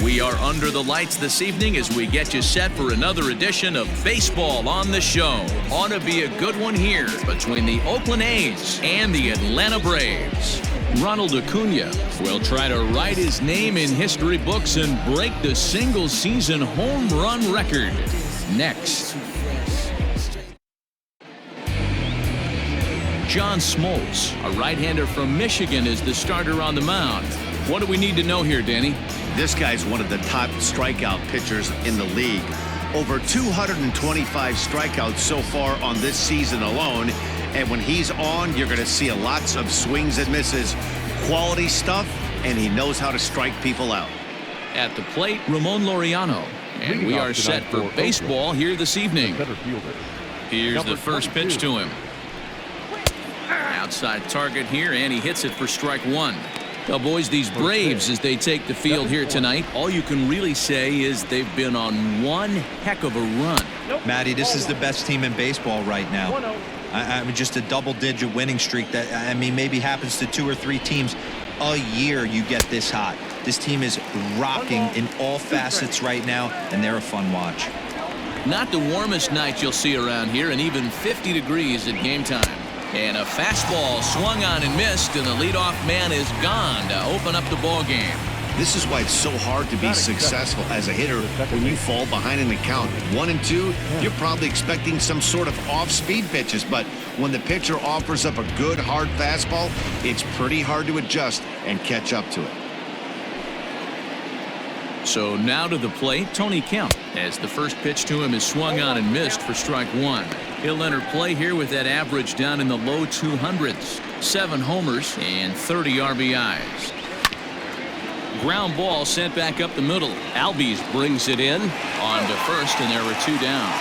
We are under the lights this evening as we get you set for another edition of Baseball on the Show. Ought to be a good one here between the Oakland A's and the Atlanta Braves. Ronald Acuna will try to write his name in history books and break the single-season home run record. Next. John Smoltz, a right-hander from Michigan, is the starter on the mound. What do we need to know here, Danny? This guy's one of the top strikeout pitchers in the league. Over 225 strikeouts so far on this season alone. And when he's on, you're going to see lots of swings and misses. Quality stuff, and he knows how to strike people out. At the plate, Ramon Laureano. And we are set for baseball here this evening. Here's the first pitch to him. Outside target here, and he hits it for strike one. Well, boys, these Braves, as they take the field here tonight, all you can really say is they've been on one heck of a run. Matty, this is the best team in baseball right now. I mean, just a double-digit winning streak that, I mean, maybe happens to 2 or 3 teams a year. You get this hot. This team is rocking in all facets right now, and they're a fun watch. Not the warmest night you'll see around here, and even 50 degrees at game time. And a fastball swung on and missed, and the leadoff man is gone to open up the ball game. This is why it's so hard to be successful as a hitter when you fall behind in the count 1 and 2. You're probably expecting some sort of off-speed pitches, but when the pitcher offers up a good hard fastball, it's pretty hard to adjust and catch up to it. So now to the plate, Tony Kemp, as the first pitch to him is swung on and missed for strike one. He'll enter play here with that average down in the low 200s. 7 homers and 30 RBIs. Ground ball sent back up the middle. Albies brings it in on to first, and there are 2 down.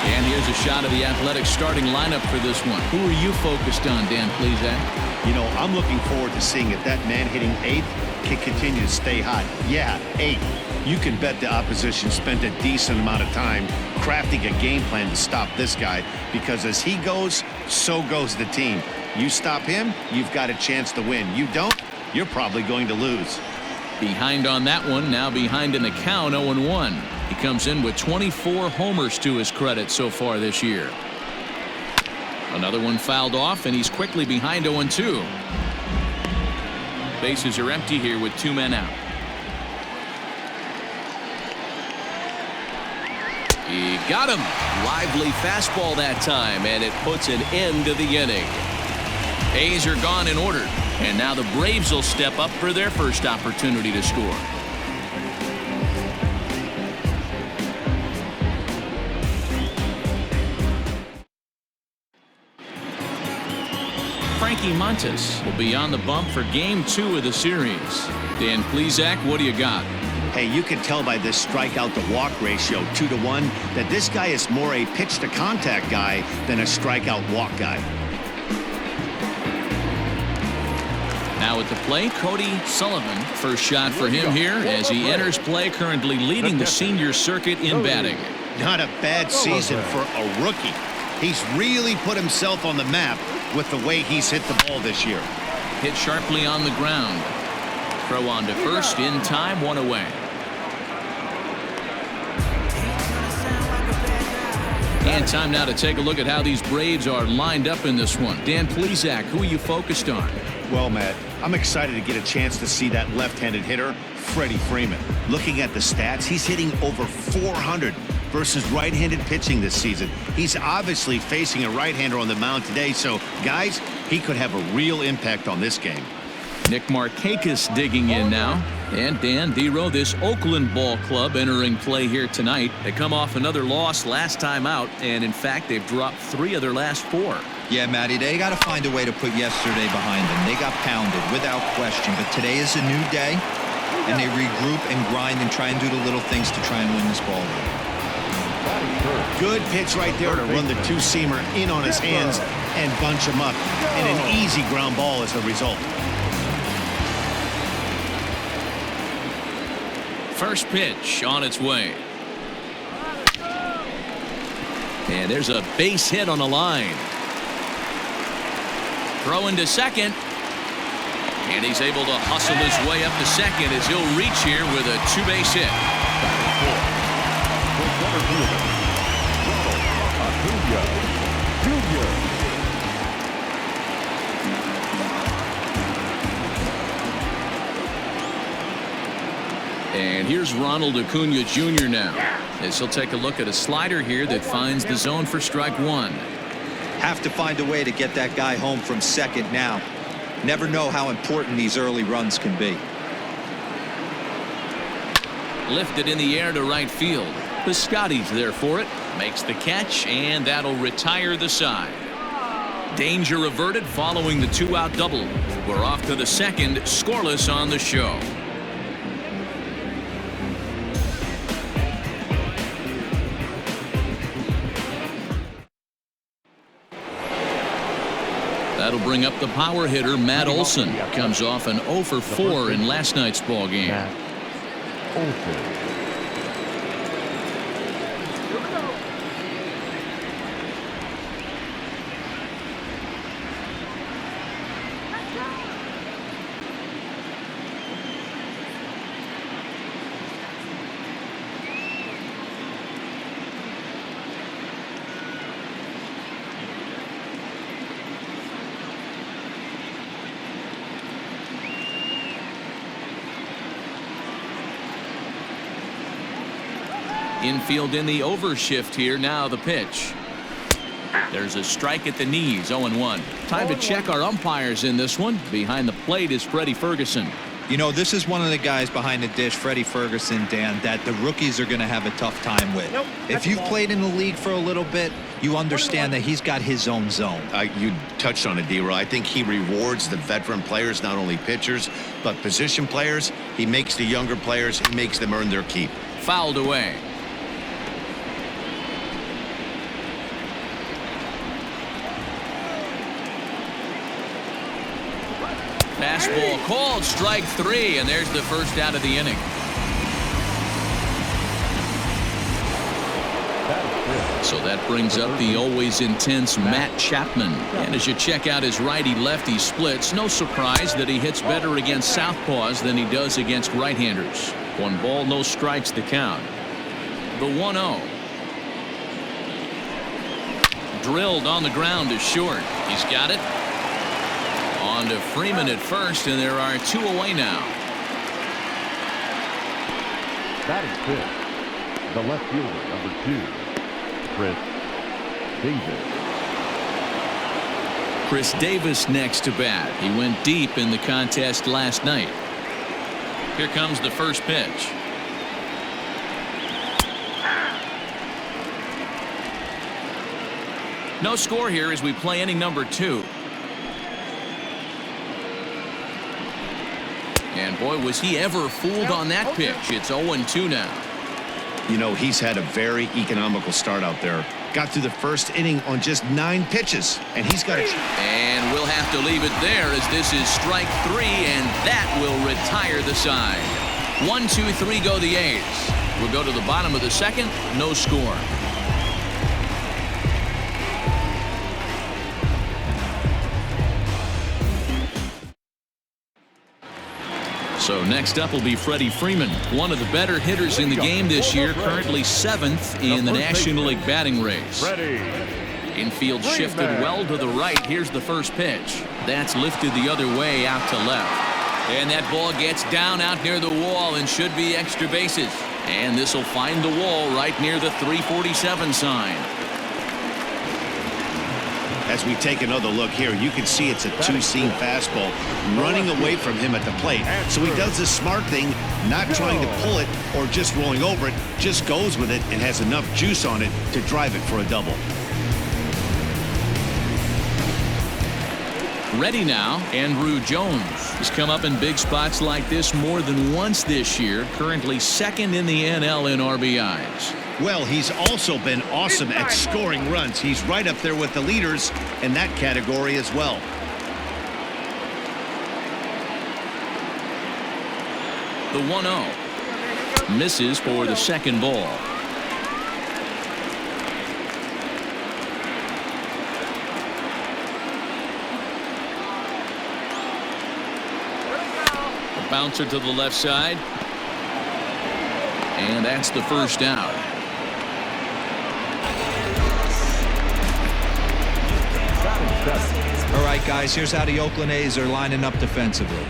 And here's a shot of the Athletics starting lineup for this one. Who are you focused on, Dan Plesac? You know, I'm looking forward to seeing if that man hitting 8th can continue to stay hot. Yeah, 8th. You can bet the opposition spent a decent amount of time crafting a game plan to stop this guy, because as he goes, so goes the team. You stop him, you've got a chance to win. You don't, you're probably going to lose. Behind on that one, now behind in the count, 0-1. He comes in with 24 homers to his credit so far this year. Another one fouled off, and he's quickly behind 0-2. Bases are empty here with 2 men out. He got him. Lively fastball that time, and it puts an end to the inning. A's are gone in order, and now the Braves will step up for their first opportunity to score. Frankie Montas will be on the bump for game 2 of the series. Dan Plesac, what do you got? Hey, you can tell by this strikeout to walk ratio 2-to-1 that this guy is more a pitch to contact guy than a strikeout walk guy. Now at the plate, Cody Sullivan. First shot for him here as he enters play, currently leading the senior circuit in batting. Not a bad season for a rookie. He's really put himself on the map with the way he's hit the ball this year. Hit sharply on the ground. Throw on to first, in time, 1 away. And time now to take a look at how these Braves are lined up in this one. Dan Plesac, who are you focused on? Well, Matt, I'm excited to get a chance to see that left-handed hitter, Freddie Freeman. Looking at the stats, he's hitting over 400 versus right-handed pitching this season. He's obviously facing a right-hander on the mound today, so, guys, he could have a real impact on this game. Nick Markakis digging in now. And Dan Dero, this Oakland ball club entering play here tonight. They come off another loss last time out, and in fact, they've dropped 3 of their last 4. Yeah, Matty, they got to find a way to put yesterday behind them. They got pounded without question, but today is a new day, and they regroup and grind and try and do the little things to try and win this ball game. Good pitch right there to run the 2-seamer in on his hands and bunch him up, and an easy ground ball as a result. First pitch on its way. And there's a base hit on the line. Throw into second. And he's able to hustle his way up to second as he'll reach here with a two-base hit. And here's Ronald Acuna Jr. now, as he'll take a look at a slider here that finds the zone for strike one. Have to find a way to get that guy home from second now. Never know how important these early runs can be. Lifted in the air to right field. Piscotty's there for it. Makes the catch, and that'll retire the side. Danger averted following the two-out double. We're off to the second, scoreless on the show. That'll bring up the power hitter, Matt Olson. Comes off an 0 for 4 in last night's ball game. Infield in the overshift here. Now the pitch. There's a strike at the knees. 0-1. Time to check our umpires in this one. Behind the plate is Freddie Ferguson. You know, this is one of the guys behind the dish, Freddie Ferguson, Dan, that the rookies are going to have a tough time with. If you've played in the league for a little bit, you understand that he's got his own zone. You touched on it, D-Roy. I think he rewards the veteran players, not only pitchers, but position players. He makes the younger players, he makes them earn their keep. Fouled away. Fastball called, strike 3, and there's the first out of the inning. So that brings up the always intense Matt Chapman. And as you check out his righty-lefty splits, no surprise that he hits better against southpaws than he does against right-handers. 1 ball, no strikes to count. The 1-0. Drilled on the ground to short. He's got it. On to Freeman at first, and there are 2 away now. That is pitch. The left fielder, number 2, Chris Davis. Chris Davis next to bat. He went deep in the contest last night. Here comes the first pitch. No score here as we play inning number 2. And boy, was he ever fooled on that pitch. It's 0-2 now. You know, he's had a very economical start out there. Got through the first inning on just 9 pitches, and he's got a... And we'll have to leave it there as this is strike 3, and that will retire the side. 1, 2, 3 go the A's. We'll go to the bottom of the second. No score. So next up will be Freddie Freeman, one of the better hitters in the game this year, currently 7th in the National League batting race. Infield shifted well to the right. Here's the first pitch. That's lifted the other way out to left. And that ball gets down out near the wall and should be extra bases. And this will find the wall right near the 347 sign. As we take another look here, you can see it's a two-seam fastball running away from him at the plate. So he does the smart thing, not trying to pull it or just rolling over it, just goes with it and has enough juice on it to drive it for a double. Ready now, Andrew Jones has come up in big spots like this more than once this year, currently 2nd in the NL in RBIs. Well, he's also been awesome at scoring runs. He's right up there with the leaders in that category as well. The 1-0 misses for the second ball. A bouncer to the left side. And that's the first down. All right, guys, here's how the Oakland A's are lining up defensively.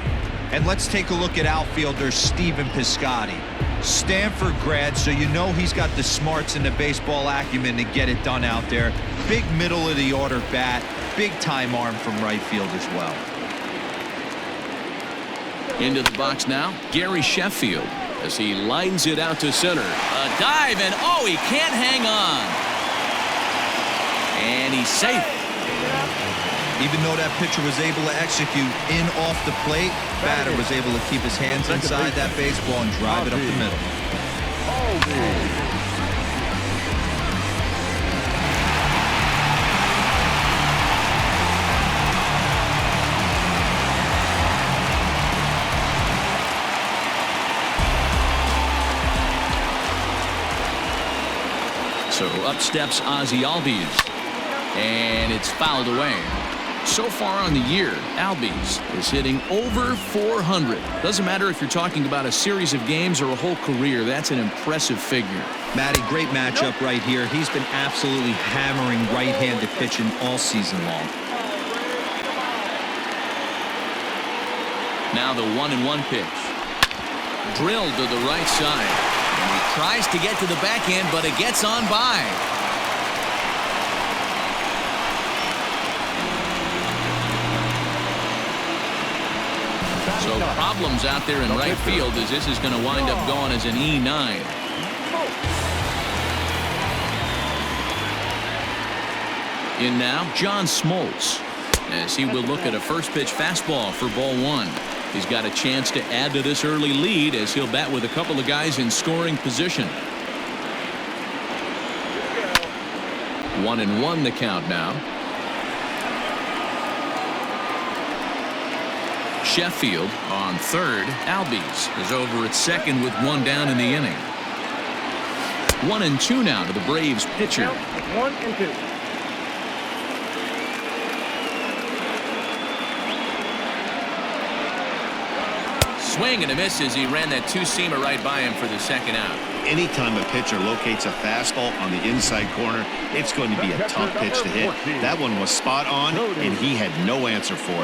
And let's take a look at outfielder Stephen Piscotty. Stanford grad, so you know he's got the smarts and the baseball acumen to get it done out there. Big middle of the order bat, big time arm from right field as well. Into the box now, Gary Sheffield, as he lines it out to center. A dive, and oh, he can't hang on. And he's safe. Even though that pitcher was able to execute in off the plate, batter was able to keep his hands inside that baseball and drive it up the middle. So up steps Ozzie Albies, and it's fouled away. So far on the year, Albies is hitting over 400. Doesn't matter if you're talking about a series of games or a whole career. That's an impressive figure. Matty, great matchup right here. He's been absolutely hammering right-handed pitching all season long. Now the 1-1 pitch. Drilled to the right side. And he tries to get to the backhand, but it gets on by. So problems out there in right field, as this is going to wind up going as an E9. In now, John Smoltz, as he will look at a first pitch fastball for ball one. He's got a chance to add to this early lead as he'll bat with a couple of guys in scoring position. 1-1 the count now. Sheffield on third. Albies is over at second with one down in the inning. 1-2 now to the Braves pitcher. 1-2. Swing and a miss as he ran that two-seamer right by him for the second out. Anytime a pitcher locates a fastball on the inside corner, it's going to be a tough pitch to hit. That one was spot on, and he had no answer for it.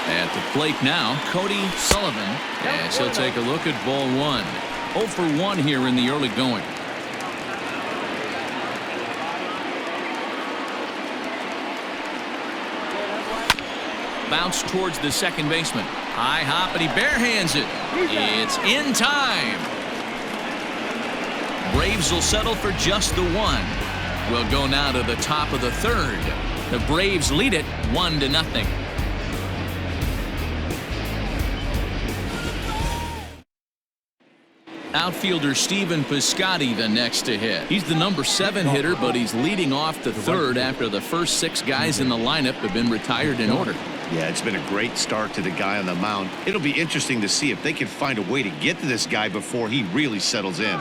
At the plate now, Cody Sullivan, as he'll take a look at ball one. 0 for 1 here in the early going. Bounce towards the second baseman. High hop, and he barehands it. It's in time. Braves will settle for just the one. We'll go now to the top of the third. The Braves lead it 1-0. Outfielder Stephen Piscotty the next to hit. He's the number 7 hitter, but he's leading off the third after the first 6 guys in the lineup have been retired in order. Yeah, it's been a great start to the guy on the mound. It'll be interesting to see if they can find a way to get to this guy before he really settles in.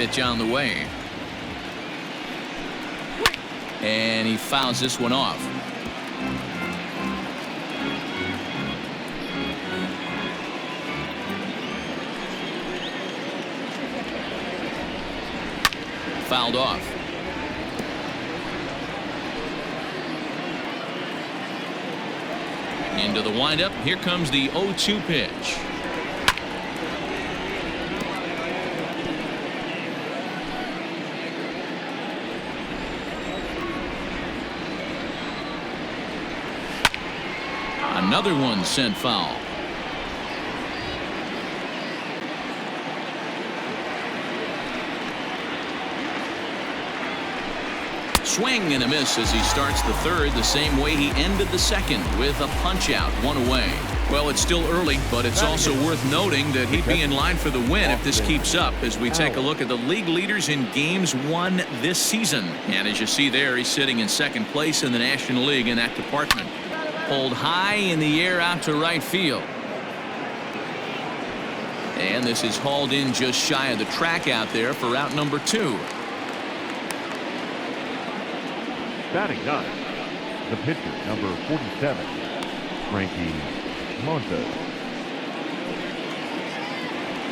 Pitch on the way. And he fouls this one off. Fouled off. Into the windup. Here comes the 0-2 pitch. Another one sent foul. Swing and a miss as he starts the third the same way he ended the second, with a punch out, one away. Well, it's still early, but it's also worth noting that he'd be in line for the win if this keeps up as we take a look at the league leaders in games won this season. And as you see there, he's sitting in second place in the National League in that department. Pulled high in the air out to right field. And this is hauled in just shy of the track out there for out number 2. Batting ninth, the pitcher, number 47, Frankie Montas.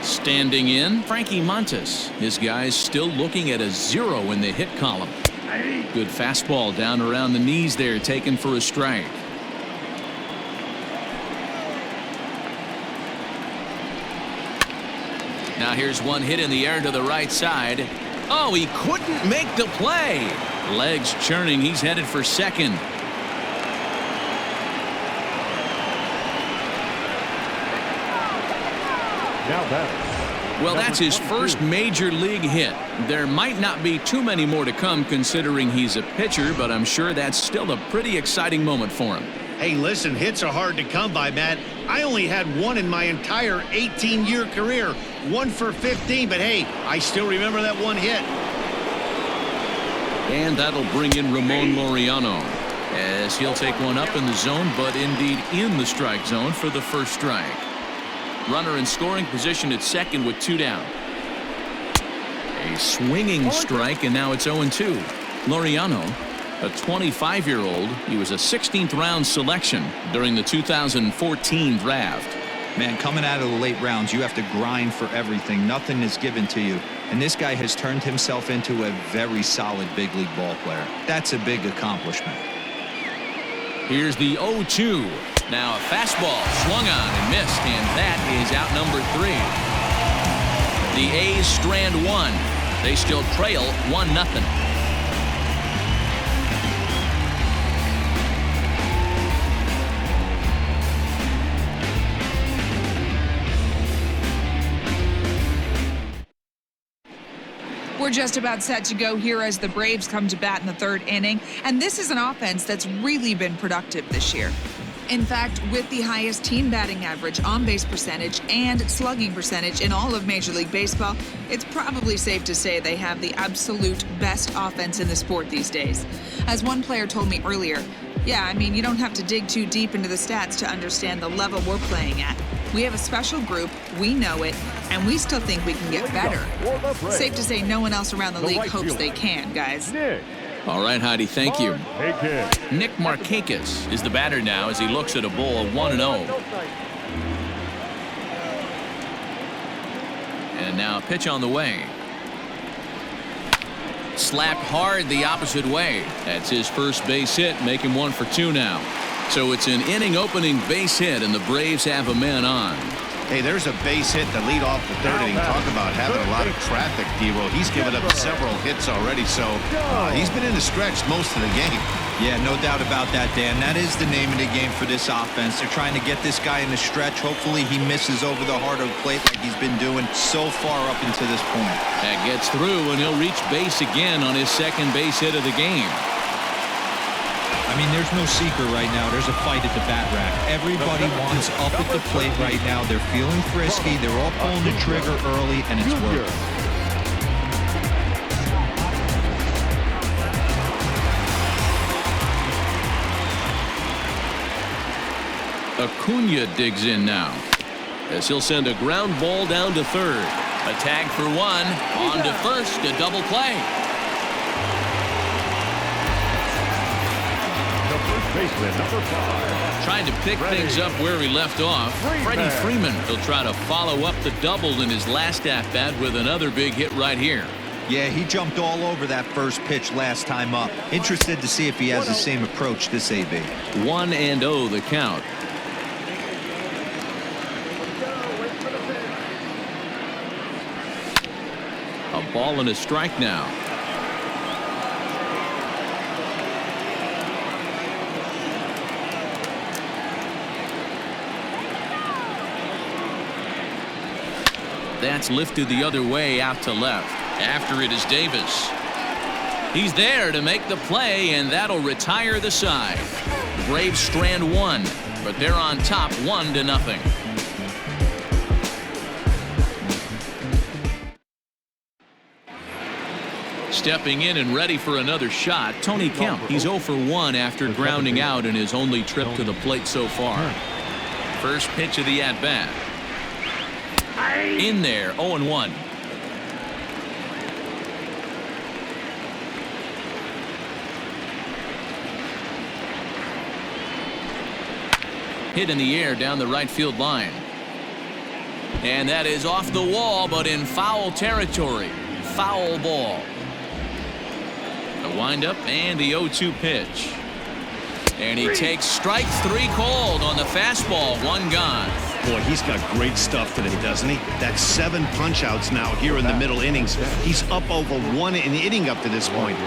Standing in, Frankie Montas. His guy's still looking at a 0 in the hit column. Good fastball down around the knees there, taken for a strike. Now here's one hit in the air to the right side. Oh, he couldn't make the play. Legs churning. He's headed for second. Now batting. Well, that's his first major league hit. There might not be too many more to come considering he's a pitcher, but I'm sure that's still a pretty exciting moment for him. Hey, listen, hits are hard to come by, Matt. I only had one in my entire 18-year career. 1 for 15, but hey, I still remember that one hit. And that'll bring in Ramon Laureano as he'll take one up in the zone, but indeed in the strike zone for the first strike. Runner in scoring position at second with 2 down. A swinging strike, and now it's 0-2. Laureano, a 25-year-old. He was a 16th round selection during the 2014 draft. Man, coming out of the late rounds, you have to grind for everything. Nothing is given to you. And this guy has turned himself into a very solid big league ball player. That's a big accomplishment. Here's the 0-2. Now a fastball swung on and missed, and that is out number 3. The A's strand 1. They still trail 1-0. We're just about set to go here as the Braves come to bat in the 3rd inning, and this is an offense that's really been productive this year. In fact, with the highest team batting average, on-base percentage, and slugging percentage in all of Major League Baseball, it's probably safe to say they have the absolute best offense in the sport these days. As one player told me earlier, yeah, I mean, you don't have to dig too deep into the stats to understand the level we're playing at. We have a special group, we know it, and we still think we can get better. Safe to say no one else around the league hopes they can, guys. All right, Heidi, thank you. Nick Markakis is the batter now as he looks at a ball 1-0. And now a pitch on the way. Slapped hard the opposite way. That's his first base hit, making 1 for 2 now. So it's an inning-opening base hit, and the Braves have a man on. Hey, there's a base hit to lead off the 3rd inning. Talk about having a lot of traffic, Devo. He's given up several hits already, so he's been in the stretch most of the game. Yeah, no doubt about that, Dan. That is the name of the game for this offense. They're trying to get this guy in the stretch. Hopefully he misses over the heart of the plate like he's been doing so far up until this point. That gets through, and he'll reach base again on his second base hit of the game. I mean, there's no secret right now. There's a fight at the bat rack. Everybody wants up at the plate right now. They're feeling frisky. They're all pulling the trigger early, and it's working. Acuna digs in now as he'll send a ground ball down to 3rd. A tag for one. On to first, a double play. The first baseman, number 5. Trying to pick things up where he left off. Freddie Freeman will try to follow up the double in his last at-bat with another big hit right here. Yeah, he jumped all over that first pitch last time up. Interested to see if he has the same approach this AB. 1-0 the count. A ball and a strike now. That's lifted the other way out to left. After it is Davis. He's there to make the play, and that'll retire the side. Braves strand one, but they're on top 1-0. Stepping in and ready for another shot, Tony Kemp. He's 0 for 1 after grounding out in his only trip to the plate so far. First pitch of the at-bat. In there, 0-1. Hit in the air down the right field line. And that is off the wall, but in foul territory. Foul ball. The windup and the 0-2 pitch. And he takes strike 3 called on the fastball. 1 gone. Boy, he's got great stuff today, doesn't he? That's 7 punch-outs now here in the middle innings. He's up over 1 an inning up to this point.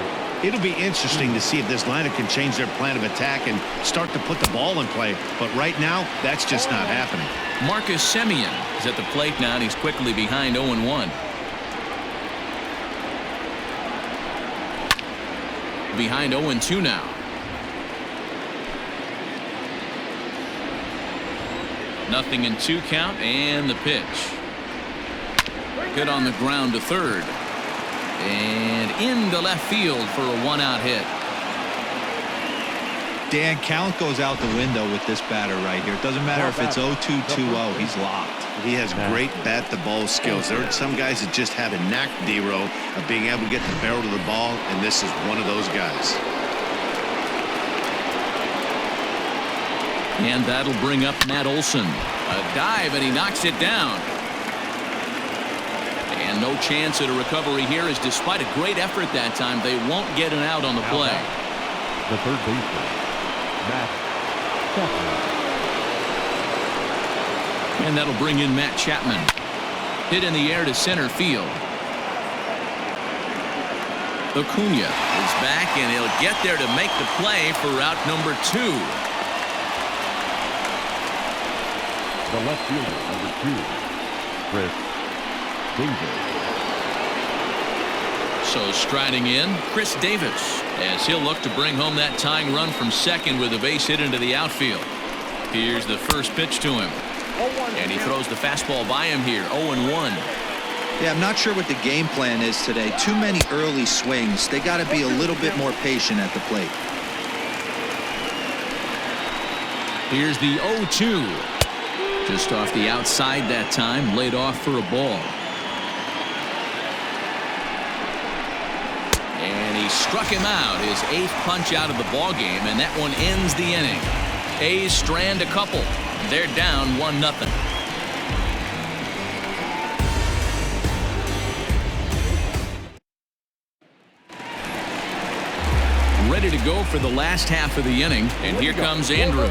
It'll be interesting to see if this lineup can change their plan of attack and start to put the ball in play. But right now, that's just not happening. Marcus Semien is at the plate now, and he's quickly behind 0-1. Behind 0-2 now. Nothing in 2 count, and the pitch. Good on the ground to third. And into left field for a 1-out hit. Dan, count goes out the window with this batter right here. It doesn't matter if it's 0-2, 2-0. He's locked. He has great bat-to-ball skills. There are some guys that just have a knack, D-Row, of being able to get the barrel to the ball, and this is one of those guys. And that'll bring up Matt Olson. A dive, and he knocks it down. And no chance at a recovery here, as despite a great effort that time, they won't get an out on the play. The third baseman, Matt Chapman. And that'll bring in Matt Chapman. Hit in the air to center field. Acuna is back, and he'll get there to make the play for route number 2. The left fielder, number 2, Chris Davis. So striding in, Chris Davis, as he'll look to bring home that tying run from second with a base hit into the outfield. Here's the first pitch to him. And he throws the fastball by him here, 0-1. Yeah, I'm not sure what the game plan is today. Too many early swings. They got to be a little bit more patient at the plate. Here's the 0-2. Just off the outside that time, laid off for a ball. And he struck him out, his 8th punch out of the ball game, and that one ends the inning. A's strand a couple. They're down 1-0. Ready to go for the last half of the inning, and here comes Andrew.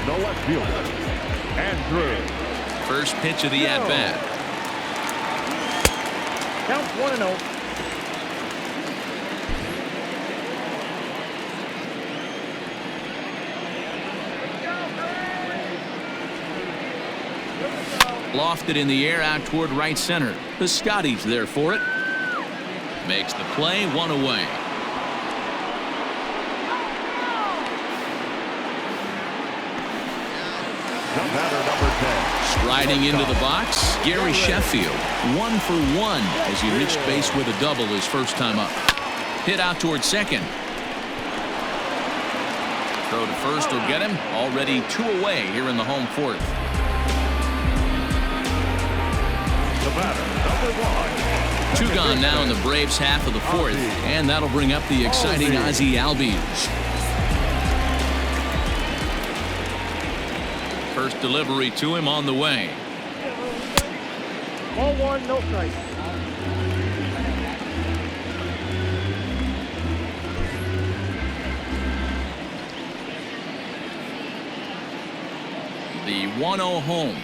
The left fielder, Andrew. First pitch of the at-bat. Count 1-0. Lofted in the air out toward right center. Piscotty's there for it. Makes the play, 1 away. The batter, number 10. Striding into the box, Gary Sheffield. 1 for 1 as he reached base with a double his first time up. Hit out toward second. Throw to first will get him. Already 2 away here in the home 4th. The batter, number 1. Two gone now in the Braves' half of the fourth, and that'll bring up the exciting Ozzie Albies. First delivery to him on the way. 0-1, no strike. The 1-0 home.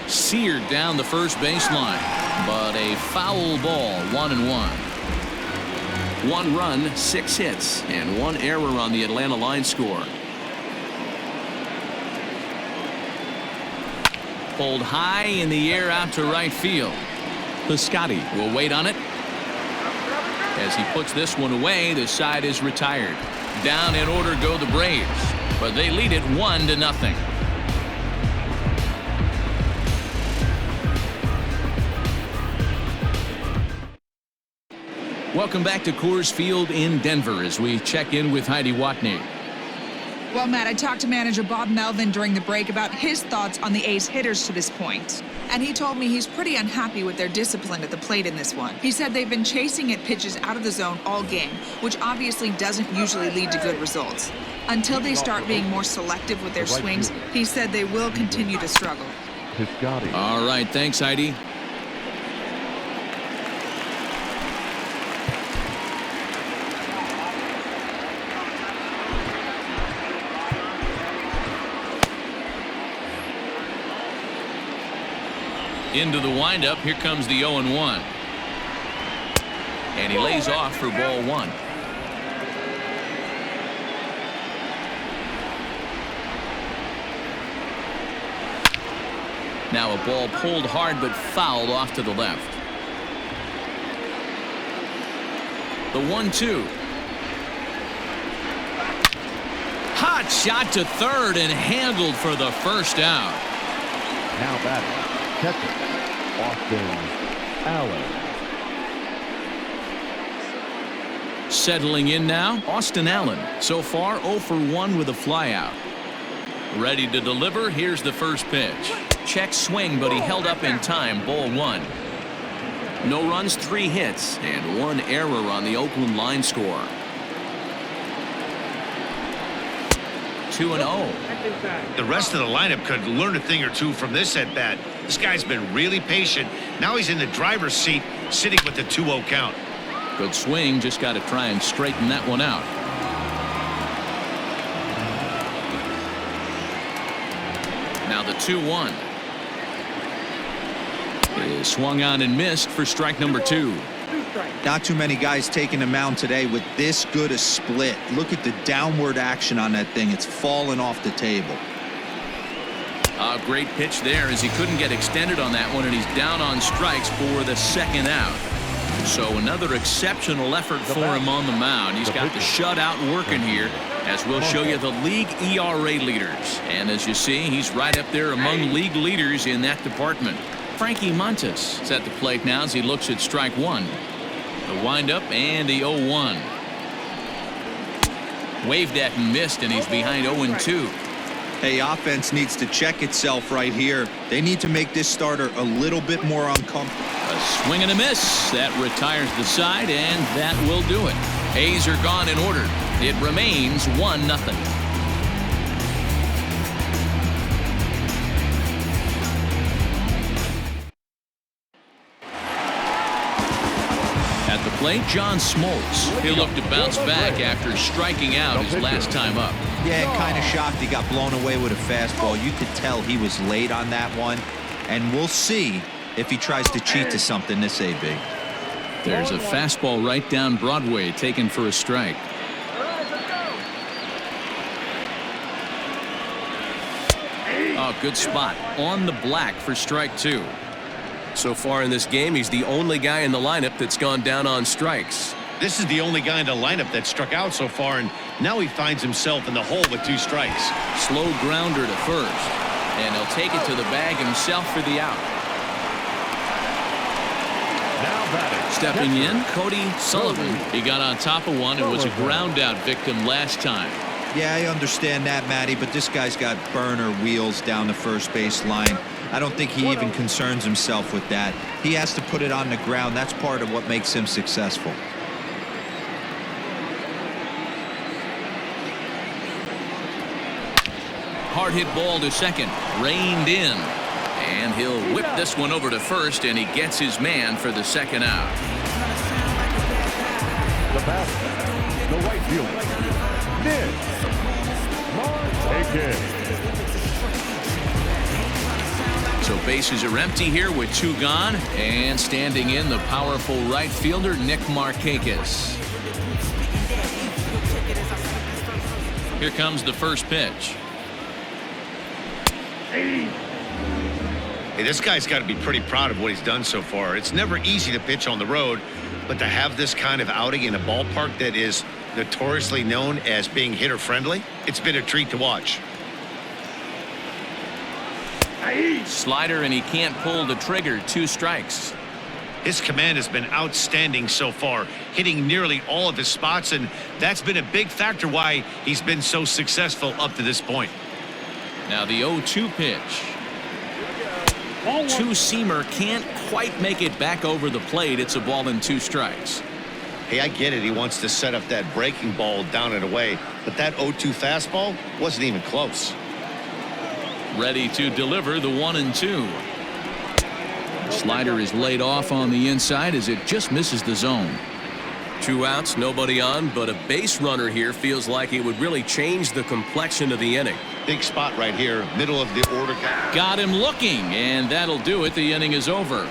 Seared down the first baseline, but a foul ball, 1-1. 1 run, 6 hits, and 1 error on the Atlanta line score. Pulled high in the air out to right field. Piscotty will wait on it. As he puts this one away, the side is retired. Down in order go the Braves, but they lead it 1-0. Welcome back to Coors Field in Denver as we check in with Heidi Watney. Well, Matt, I talked to manager Bob Melvin during the break about his thoughts on the A's hitters to this point. And he told me he's pretty unhappy with their discipline at the plate in this one. He said they've been chasing at pitches out of the zone all game, which obviously doesn't usually lead to good results. Until they start being more selective with their swings, he said they will continue to struggle. All right, thanks, Heidi. Into the windup, here comes the 0-1. And he lays off for ball 1. Now a ball pulled hard but fouled off to the left. The 1-2. Hot shot to third and handled for the first out. Now batting, catcher, Austin Allen. Settling in now, Austin Allen. So far 0 for 1 with a flyout. Ready to deliver. Here's the first pitch. Check swing, but he held up in time. Ball 1. No runs, 3 hits, and 1 error on the Oakland line score. 2-0. The rest of the lineup could learn a thing or two from this at bat. This guy's been really patient. Now he's in the driver's seat, sitting with the 2-0 count. Good swing, just got to try and straighten that one out. Now the 2-1 is swung on and missed for strike number 2. Not too many guys taking the mound today with this good a split. Look at the downward action on that thing. It's falling off the table. A great pitch there as he couldn't get extended on that one, and he's down on strikes for the second out. So another exceptional effort for him on the mound. He's got the shutout working here, as we'll show you the league ERA leaders. And as you see, he's right up there among league leaders in that department. Frankie Montes is at the plate now as he looks at strike 1. The windup and the 0-1. Waved at and missed, and he's behind 0-2. Hey, offense needs to check itself right here. They need to make this starter a little bit more uncomfortable. A swing and a miss. That retires the side, and that will do it. A's are gone in order. It remains 1-0. At the plate, John Smoltz. He'll look to bounce back after striking out his last time up. Yeah, kind of shocked he got blown away with a fastball. You could tell he was late on that one. And we'll see if he tries to cheat to something this AB. There's a fastball right down Broadway taken for a strike. Oh, good spot on the black for strike 2. So far in this game, he's the only guy in the lineup that's gone down on strikes. This is the only guy in the lineup that struck out so far, and now he finds himself in the hole with 2 strikes. Slow grounder to first, and he'll take it to the bag himself for the out. Stepping in, Cody Sullivan. He got on top of one and was a ground out victim last time. Yeah, I understand that, Matty, but this guy's got burner wheels down the first base line. I don't think he even concerns himself with that. He has to put it on the ground. That's part of what makes him successful. Hard hit ball to second, reined in, and he'll whip this one over to first, and he gets his man for the second out. The batter, the right fielder, Markakis. So bases are empty here with 2 gone, and standing in the powerful right fielder Nick Markakis. Here comes the first pitch. Hey, this guy's got to be pretty proud of what he's done so far. It's never easy to pitch on the road, but to have this kind of outing in a ballpark that is notoriously known as being hitter friendly, it's been a treat to watch. Slider, and he can't pull the trigger. 2 strikes. His command has been outstanding so far, hitting nearly all of his spots, and that's been a big factor why he's been so successful up to this point. Now the 0-2 pitch. 2-seamer can't quite make it back over the plate. It's a ball and 2 strikes. Hey, I get it. He wants to set up that breaking ball down and away, but that 0-2 fastball wasn't even close. Ready to deliver the 1-2. Slider is laid off on the inside as it just misses the zone. 2 outs, nobody on, but a base runner here feels like it would really change the complexion of the inning. Big spot right here, middle of the order. Got him looking, and that'll do it. The inning is over.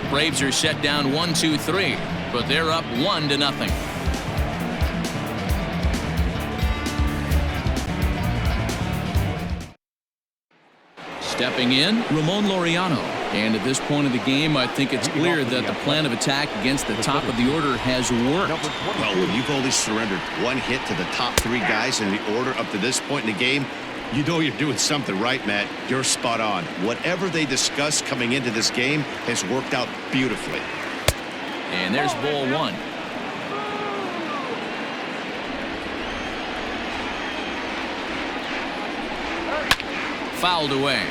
Braves are set down 1-2-3, but they're up 1-0. Stepping in, Ramon Laureano. And at this point of the game, I think it's clear that the plan of attack against the top of the order has worked. Well, when you've only surrendered 1 hit to the top 3 guys in the order up to this point in the game, you know you're doing something right, Matt. You're spot on. Whatever they discussed coming into this game has worked out beautifully. And there's ball 1. Fouled away.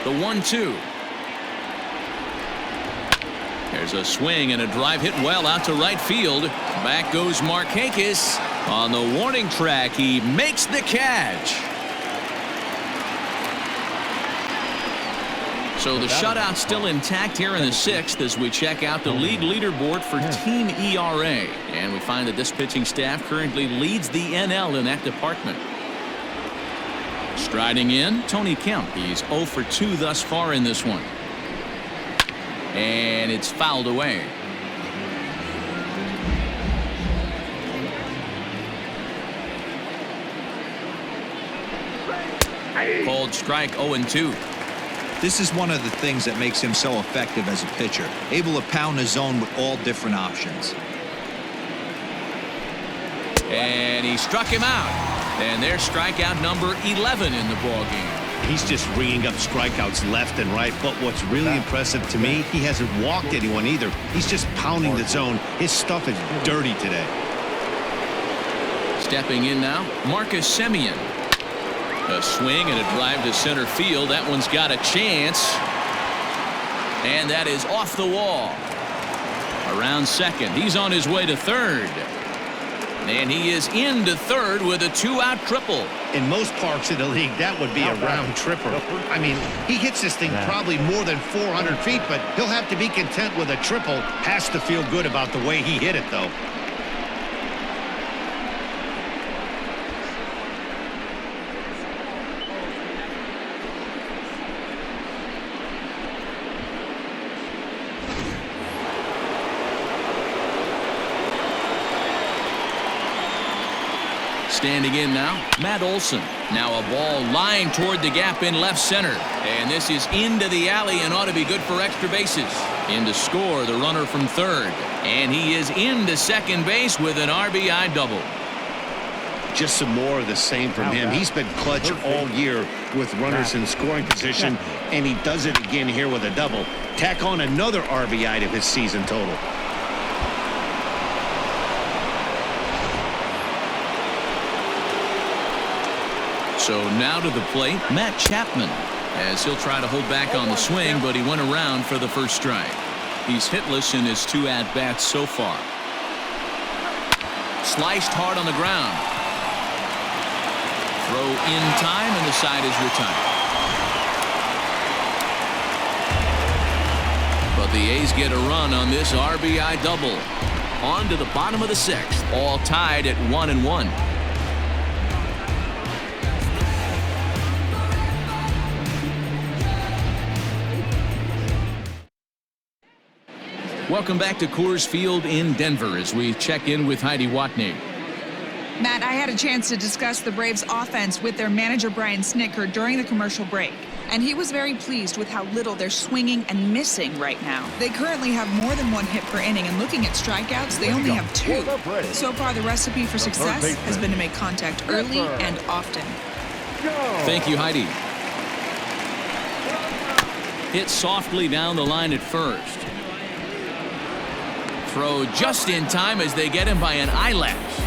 The 1-2. There's a swing and a drive hit well out to right field. Back goes Markakis. On the warning track, he makes the catch. So the shutout still intact here in the 6th as we check out the league leaderboard for team ERA. And we find that this pitching staff currently leads the NL in that department. Striding in, Tony Kemp. He's 0 for 2 thus far in this one. And it's fouled away. Called strike 0-2. This is one of the things that makes him so effective as a pitcher, able to pound the zone with all different options. And he struck him out. And there's strikeout number 11 in the ballgame. He's just ringing up strikeouts left and right, but what's really impressive to me, he hasn't walked anyone either. He's just pounding the zone. His stuff is dirty today. Stepping in now, Marcus Semien. A swing and a drive to center field. That one's got a chance. And that is off the wall. Around second. He's on his way to third. And he is into third with a 2-out triple. In most parks in the league, that would be a round tripper. I mean, he hits this thing probably more than 400 feet, but he'll have to be content with a triple. Has to feel good about the way he hit it, though. Standing in now, Matt Olson. Now a ball lined toward the gap in left center. And this is into the alley and ought to be good for extra bases. In to score the runner from third. And he is into second base with an RBI double. Just some more of the same from him. He's been clutch all year with runners in scoring position, and he does it again here with a double. Tack on another RBI to his season total. So now to the plate, Matt Chapman, as he'll try to hold back on the swing, but he went around for the first strike. He's hitless in his 2 at-bats so far. Sliced hard on the ground. Throw in time, and the side is retired. But the A's get a run on this RBI double. On to the bottom of the 6th, all tied at 1-1. Welcome back to Coors Field in Denver as we check in with Heidi Watney. Matt, I had a chance to discuss the Braves offense with their manager Brian Snitker during the commercial break, and he was very pleased with how little they're swinging and missing right now. They currently have more than 1 hit per inning, and looking at strikeouts, they only have 2. So far, the recipe for success has been to make contact early and often. Thank you, Heidi. Hit softly down the line at first. Throw just in time as they get him by an eyelash.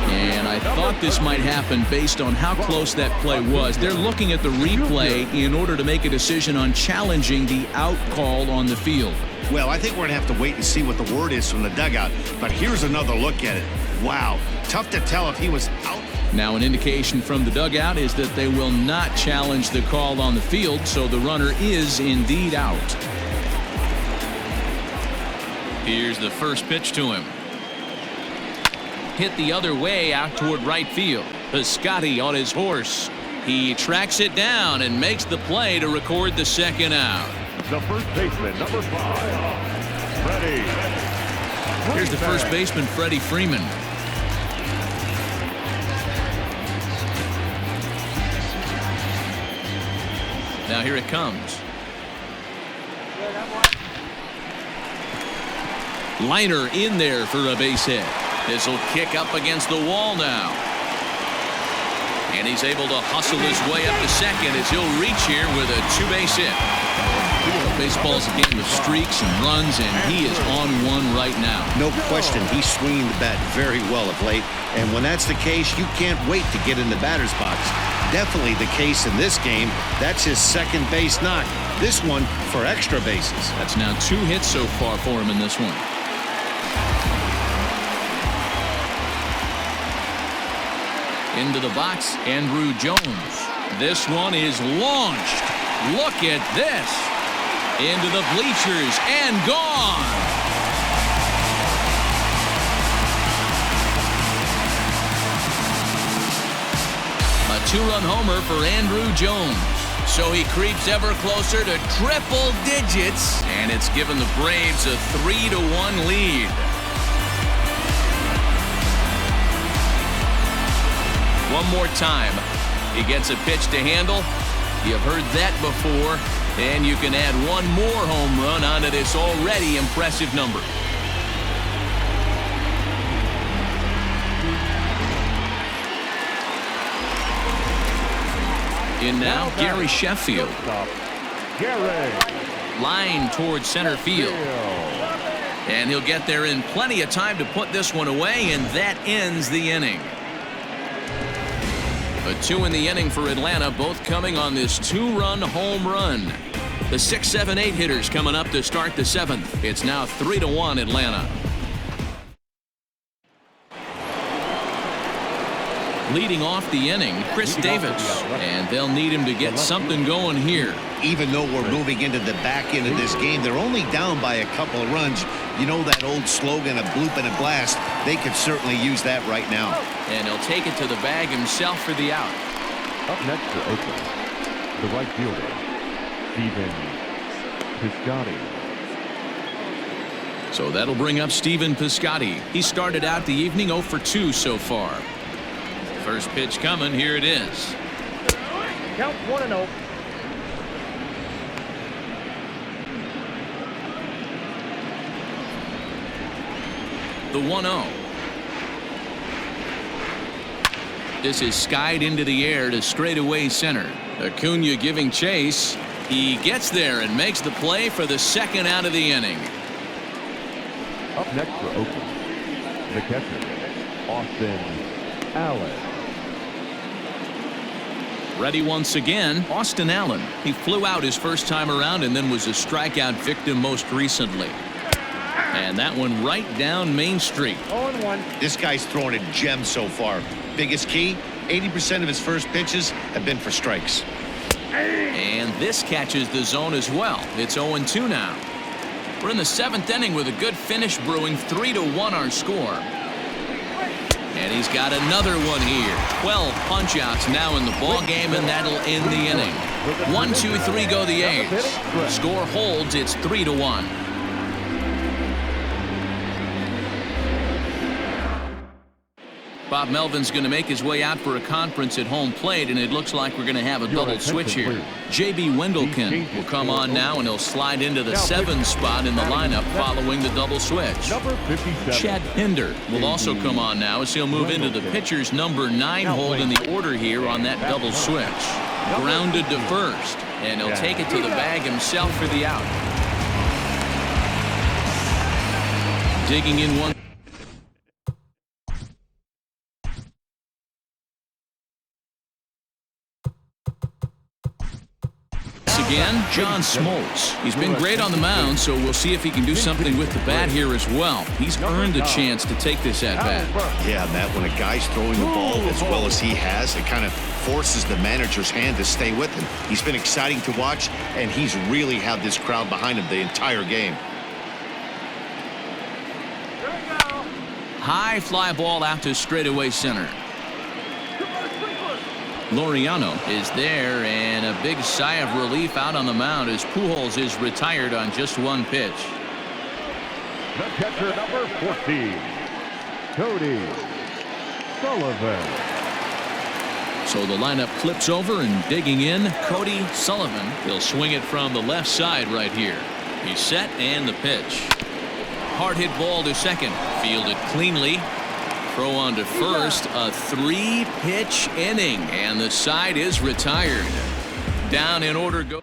And I thought this might happen based on how close that play was. They're looking at the replay in order to make a decision on challenging the out call on the field. Well, I think we're going to have to wait and see what the word is from the dugout. But here's another look at it. Wow. Tough to tell if he was out. Now an indication from the dugout is that they will not challenge the call on the field, so the runner is indeed out. Here's the first pitch to him. Hit the other way out toward right field. Piscotty on his horse. He tracks it down and makes the play to record the second out. The first baseman, number 5, Freddie. Here's the first baseman, Freddie Freeman. Now here it comes. Liner in there for a base hit. This will kick up against the wall now. And he's able to hustle his way up to second as he'll reach here with a 2-base hit. Baseball's a game of streaks and runs, and he is on one right now. No question, he's swinging the bat very well of late. And when that's the case, you can't wait to get in the batter's box. Definitely the case in this game. That's his second base knock. This one for extra bases. That's now 2 hits so far for him in this one. Into the box, Andrew Jones. This one is launched. Look at this. Into the bleachers and gone. A 2-run homer for Andrew Jones. So he creeps ever closer to triple digits, and it's given the Braves a 3-1 lead. One more time. He gets a pitch to handle. You've heard that before. And you can add one more home run onto this already impressive number. In now, Gary Sheffield. Line towards center field. And he'll get there in plenty of time to put this one away, and that ends the inning. A 2 in the inning for Atlanta, both coming on this 2-run home run. The 6, 7, 8 hitters coming up to start the 7th. It's now 3-1 Atlanta. Leading off the inning, Chris Davis. And they'll need him to get something going here. Even though we're moving into the back end of this game, they're only down by a couple of runs. You know that old slogan, a bloop and a blast. They could certainly use that right now. And he'll take it to the bag himself for the out. Up next for Oakland, the right fielder, Stephen Piscotty. So that'll bring up Stephen Piscotty. He started out the evening 0 for 2 so far. First pitch coming. Here it is. Count 1-0. The 1-0. This is skied into the air to straightaway center. Acuna giving chase. He gets there and makes the play for the second out of the inning. Up next for Oakland, the catcher, Austin Allen. Ready once again, Austin Allen. He flew out his first time around and then was a strikeout victim most recently. And that one right down Main Street. 0-1. This guy's throwing a gem so far. Biggest key, 80% of his first pitches have been for strikes. And this catches the zone as well. It's 0-2 now. We're in the 7th inning with a good finish brewing. 3-1 our score. And he's got another one here. 12 punch-outs now in the ball game, and that'll end the inning. 1, 2, 3 go the A's. Score holds. It's 3-1. Bob Melvin's going to make his way out for a conference at home plate, and it looks like we're going to have a double switch here. J.B. Wendelken will come on now, and he'll slide into the 7 spot in the lineup following the double switch. Chad Pinder will also come on now as he'll move into the pitcher's number 9 hold in the order here on that double switch. Grounded to first, and he'll take it to the bag himself for the out. Digging in one. Again, John Smoltz. He's been great on the mound, so we'll see if he can do something with the bat here as well. He's earned a chance to take this at-bat. Yeah, Matt, when a guy's throwing the ball as well as he has, it kind of forces the manager's hand to stay with him. He's been exciting to watch, and he's really had this crowd behind him the entire game. High fly ball out to straightaway center. Laureano is there, and a big sigh of relief out on the mound as Pujols is retired on just one pitch. The catcher, number 14, Cody Sullivan. So the lineup flips over, and digging in, Cody Sullivan. He'll swing it from the left side right here. He's set, and the pitch. Hard hit ball to second. Fielded cleanly. Throw on to first. A 3-pitch inning, and the side is retired. Down in order go.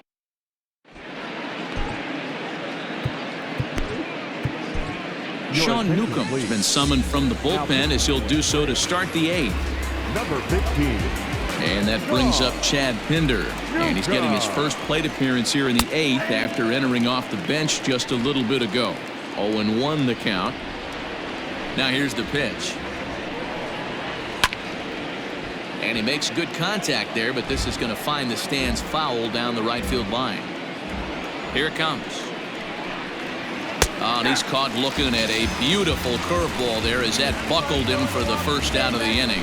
Sean Newcomb's been summoned from the bullpen as he'll do so to start the 8th. Number 15. And that brings up Chad Pinder. And he's getting his first plate appearance here in the 8th after entering off the bench just a little bit ago. 0-1 the count. Now here's the pitch. And he makes good contact there, but this is going to find the stands foul down the right field line. Here it comes. Oh, and he's caught looking at a beautiful curveball there as that buckled him for the first out of the inning.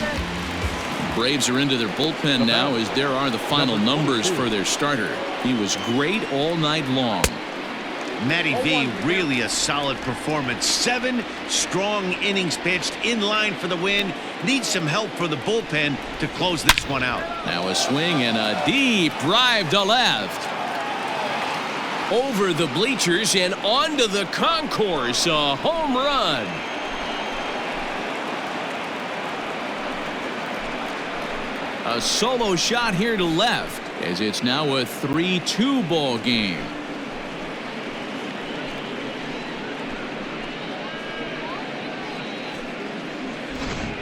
Braves are into their bullpen now as there are the final numbers for their starter. He was great all night long. Matty V, really a solid performance. 7 strong innings pitched, in line for the win. Needs some help for the bullpen to close this one out. Now a swing and a deep drive to left. Over the bleachers and onto the concourse. A home run. A solo shot here to left as it's now a 3-2 ball game.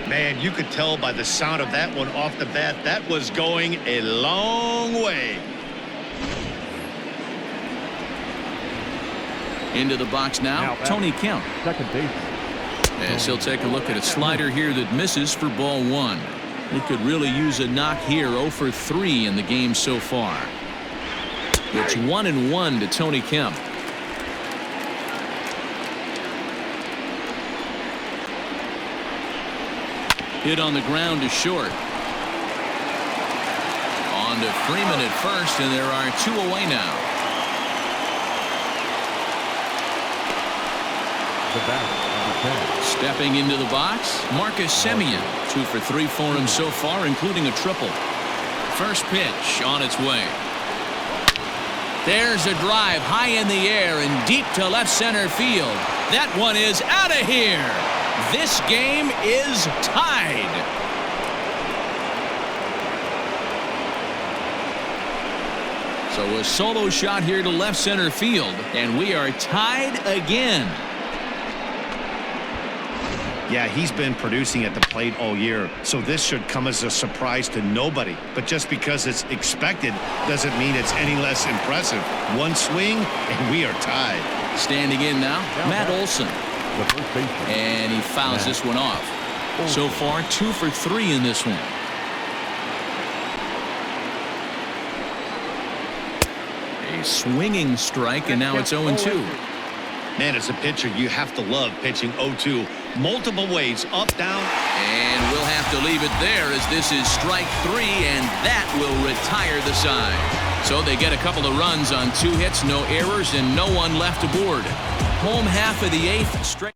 Man, you could tell by the sound of that one off the bat, that was going a long way. Into the box now, Tony Kemp. Second base. As he'll take a look at a slider here that misses for ball 1. He could really use a knock here. 0 for 3 in the game so far. It's 1-1 to Tony Kemp. Hit on the ground to short. On to Freeman at first, and there are 2 away now. Stepping into the box, Marcus Semien. 2 for 3 for him so far, including a triple. First pitch on its way. There's a drive high in the air and deep to left center field. That one is out of here. This game is tied. So a solo shot here to left center field, and we are tied again. Yeah, he's been producing at the plate all year, so this should come as a surprise to nobody. But just because it's expected doesn't mean it's any less impressive. One swing, and we are tied. Standing in now, Matt Olson. The first baseman. And he fouls this one off. So far, 2 for 3 in this one. A swinging strike, and now it's 0-2. Man, as a pitcher, you have to love pitching 0-2. Multiple ways, up, down. And we'll have to leave it there as this is strike 3, and that will retire the side. So they get a couple of runs on 2 hits, no errors, and no one left aboard. Home half of the 8th straight.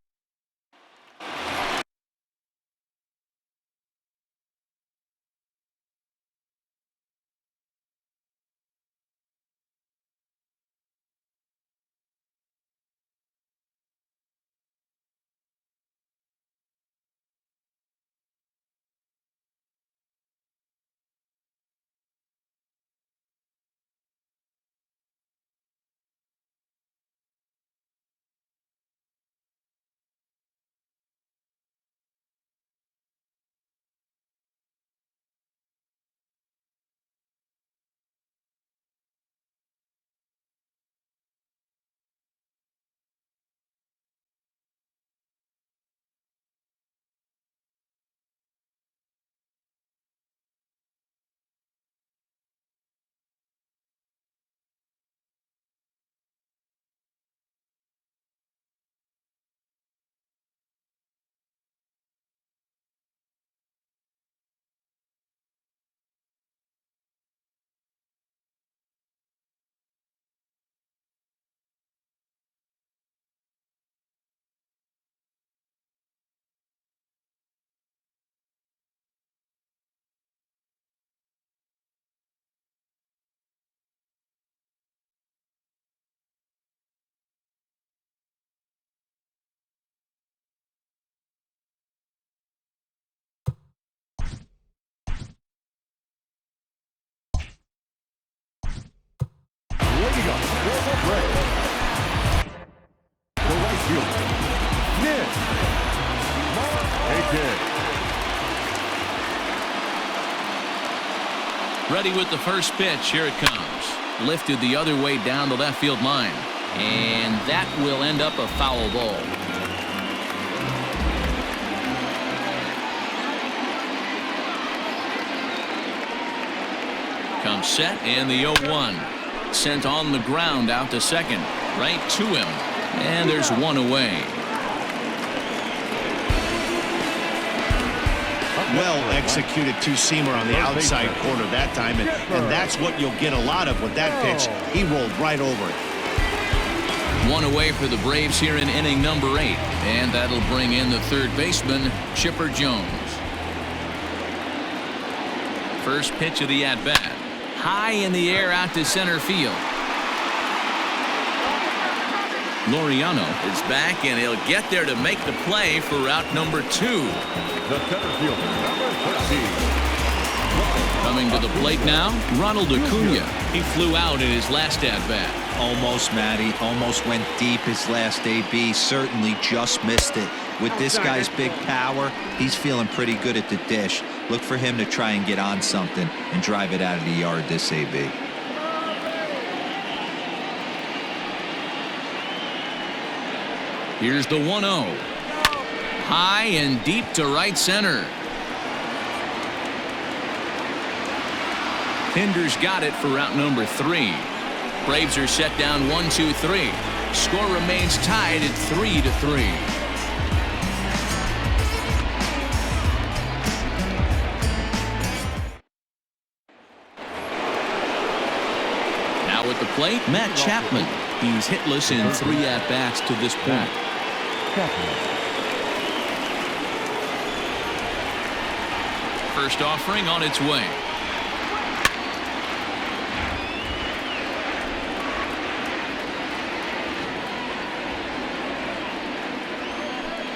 Leading up for the Braves, the right fielder, Nick Markakis. Ready with the first pitch. Here it comes. Lifted the other way down the left field line. And that will end up a foul ball. Comes set, and the 0-1. Sent on the ground out to second. Right to him. And there's one away. Well-executed two-seamer on the outside corner that time, and that's what you'll get a lot of with that pitch. He rolled right over it. One away for the Braves here in inning number 8. And that'll bring in the third baseman, Chipper Jones. First pitch of the at-bat. High in the air out to center field. Laureano is back, and he'll get there to make the play for route number 2. The center fielder, number 13. Coming to the plate now, Ronald Acuna. He flew out in his last at-bat. Almost, Matty. Almost went deep his last AB. Certainly just missed it. With this guy's big power, he's feeling pretty good at the dish. Look for him to try and get on something and drive it out of the yard this AB. Here's the 1-0. High and deep to right center. Pinder's got it for route number 3. Braves are set down 1-2-3. Score remains tied at 3-3. Now at the plate, Matt Chapman. He's hitless in 3 at-bats to this point. First offering on its way.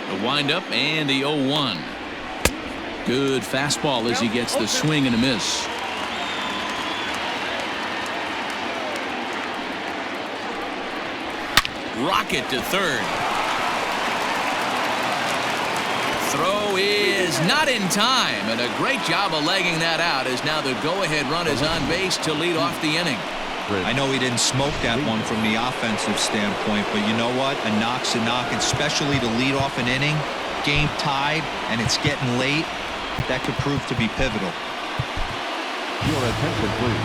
The windup and the 0-1. Good fastball as he gets the swing and a miss. Rocket to third. throw is not in time, and a great job of legging that out as now the go-ahead run is on base to lead off the inning. I know he didn't smoke that one from the offensive standpoint, but you know what? A knock's a knock, especially to lead off an inning, game tied, and it's getting late. That could prove to be pivotal. Your attention, please.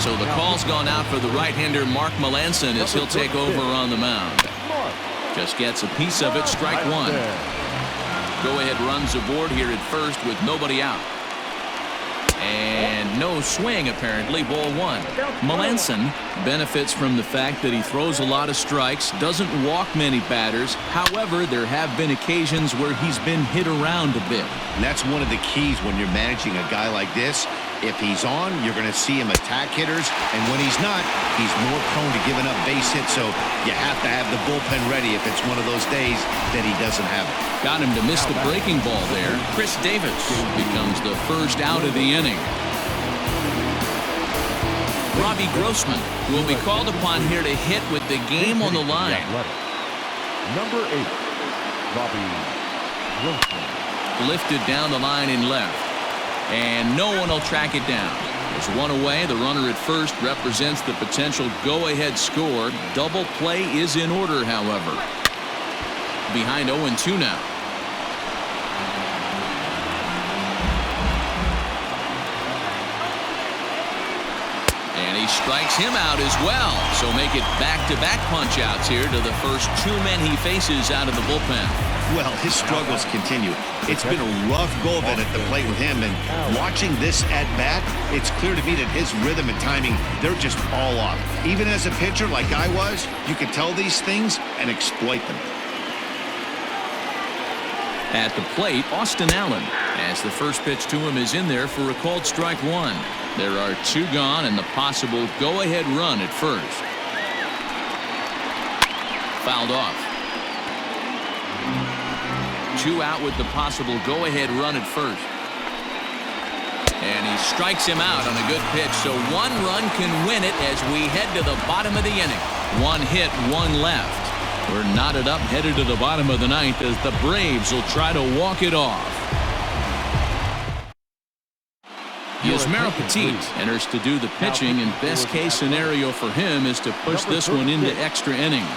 So the call's gone out for the right-hander Mark Melanson as he'll take over on the mound. Just gets a piece of it, strike one. Go-ahead runs aboard here at first with nobody out. And no swing, apparently, ball one. Melanson benefits from the fact that he throws a lot of strikes, doesn't walk many batters. However, there have been occasions where he's been hit around a bit. And that's one of the keys when you're managing a guy like this. If he's on, you're going to see him attack hitters, and when he's not, he's more prone to giving up base hits, so you have to have the bullpen ready if it's one of those days that he doesn't have it. Got him to miss the breaking ball there. Chris Davis becomes the first out of the inning. Robbie Grossman will be called upon here to hit with the game on the line. Number 8, Robbie Grossman. Lifted down the line in left. And no one will track it down. There's one away. The runner at first represents the potential go-ahead score. Double play is in order, however. Behind 0-2 now. And he strikes him out as well. So make it back-to-back punch-outs here to the first two men he faces out of the bullpen. Well, his struggles continue. It's been a rough go of it at the plate with him, and watching this at-bat, it's clear to me that his rhythm and timing, they're just all off. Even as a pitcher like I was, you can tell these things and exploit them. At the plate, Austin Allen, as the first pitch to him is in there for a called strike one. There are two gone and the possible go-ahead run at first. Fouled off. Two out with the possible go-ahead run at first. And he strikes him out on a good pitch, so one run can win it as we head to the bottom of the inning. One hit, one left. We're knotted up, headed to the bottom of the ninth as the Braves will try to walk it off. Yasmero Petit enters to do the pitching, and best case scenario for him is to push this one into extra innings.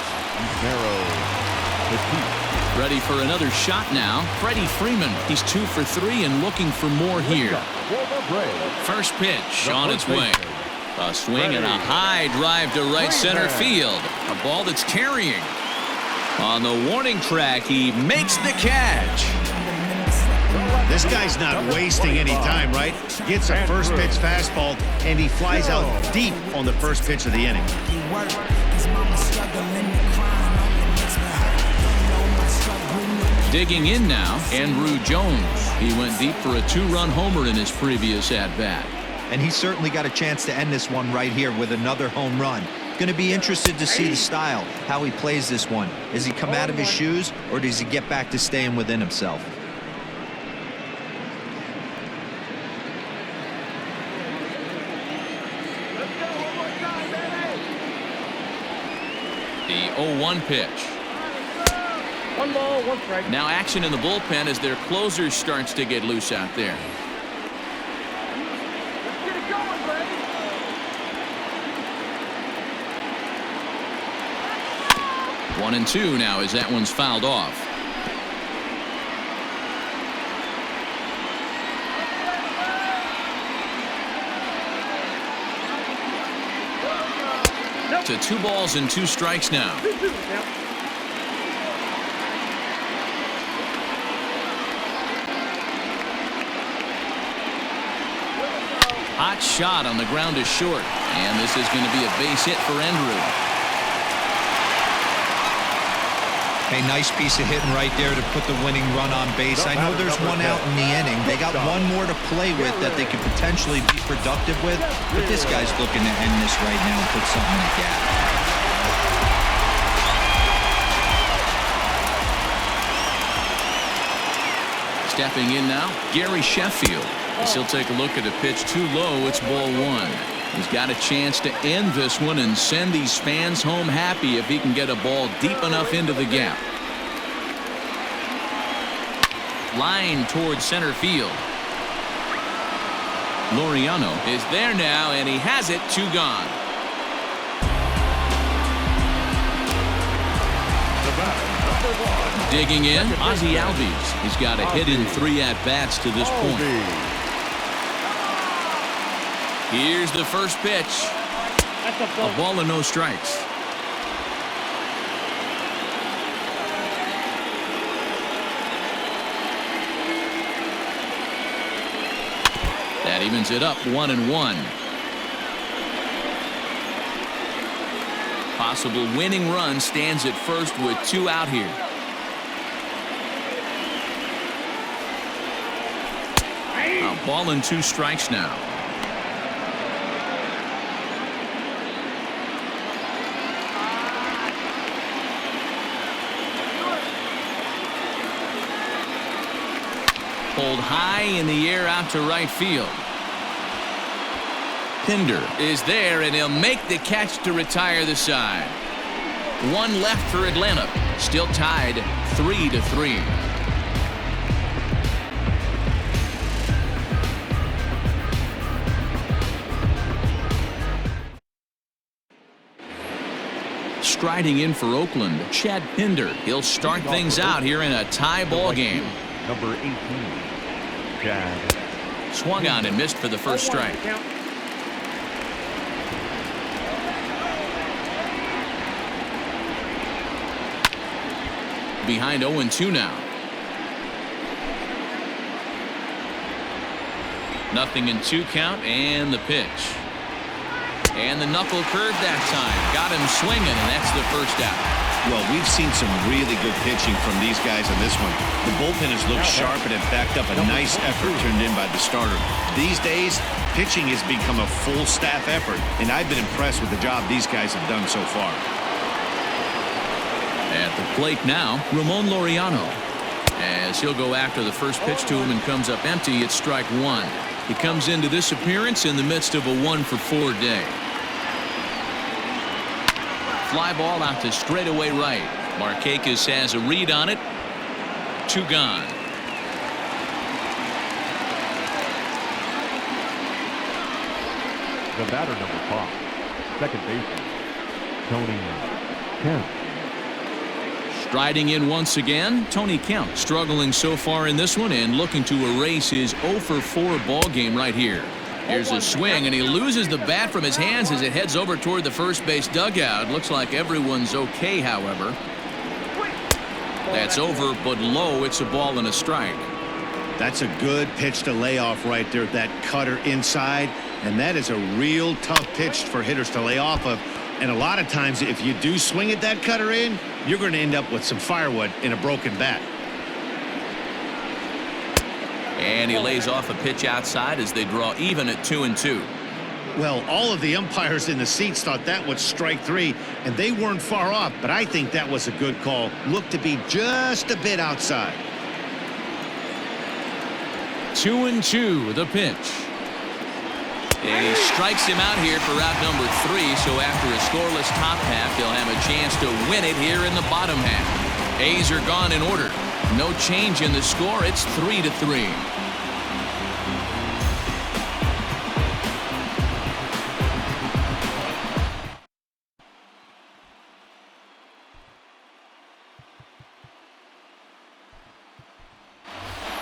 Ready for another shot now. Freddie Freeman. He's 2 for 3 and looking for more here. First pitch on its way. A swing and a high drive to right center field. A ball that's carrying. On the warning track, he makes the catch. This guy's not wasting any time, right? Gets a first pitch fastball, and he flies out deep on the first pitch of the inning. Digging in now, Andrew Jones. He went deep for a 2-run homer in his previous at-bat. And he certainly got a chance to end this one right here with another home run. Going to be interested to see the style, how he plays this one. Does he come out of his shoes, or does he get back to staying within himself? The 0-1 pitch. 1 ball, 1 strike. Now action in the bullpen as their closer starts to get loose out there. Let's get it going, Brady. 1-2 now as that one's fouled off. To 2 balls and 2 strikes now. Hot shot on the ground is short, and this is going to be a base hit for Andrew. A nice piece of hitting right there to put the winning run on base. I know there's one out in the inning. They got one more to play with that they could potentially be productive with, but this guy's looking to end this right now and put something in the gap. Stepping in now, Gary Sheffield. As he'll take a look at a pitch too low, it's ball 1. He's got a chance to end this one and send these fans home happy if he can get a ball deep enough into the gap. Line towards center field. Laureano is there now, and he has it. 2 gone. Digging in, Ozzie Albies. He's got a hit in 3 at-bats to this point. Here's the first pitch. A ball and no strikes. That evens it up 1-1. Possible winning run stands at first with 2 out here. A ball and 2 strikes now. Pulled high in the air out to right field. Pinder is there, and he'll make the catch to retire the side. 1 left for Atlanta. Still tied 3-3. Striding in for Oakland, Chad Pinder. He'll start things out here in a tie ball game. Number 18, Chad. Swung on and missed for the first strike. Behind 0-2 now. 0-2 count, and the pitch. And the knuckle curve that time. Got him swinging, and that's the first out. Well, we've seen some really good pitching from these guys on this one. The bullpen has looked sharp and have backed up a nice effort turned in by the starter. These days, pitching has become a full staff effort, and I've been impressed with the job these guys have done so far. At the plate now, Ramon Laureano. As he'll go after the first pitch to him and comes up empty, it's strike 1. He comes into this appearance in the midst of a 1-for-4 day. Fly ball out to straightaway right. Markakis has a read on it. 2 gone. The batter, number 5, second baseman, Tony Kemp. Striding in once again, Tony Kemp, struggling so far in this one and looking to erase his 0-for-4 ball game right here. Here's a swing, and he loses the bat from his hands as it heads over toward the first base dugout. Looks like everyone's okay, however. That's over, but low. It's a ball and a strike. That's a good pitch to lay off right there, that cutter inside, and that is a real tough pitch for hitters to lay off of. And a lot of times, if you do swing at that cutter in, you're going to end up with some firewood in a broken bat. And he lays off a pitch outside as they draw even at 2-2. Well, all of the umpires in the seats thought that was strike 3, and they weren't far off, but I think that was a good call. Looked to be just a bit outside. 2-2, the pitch. And he strikes him out here for out number 3, so after a scoreless top half, they'll have a chance to win it here in the bottom half. A's are gone in order. No change in the score. It's 3-3.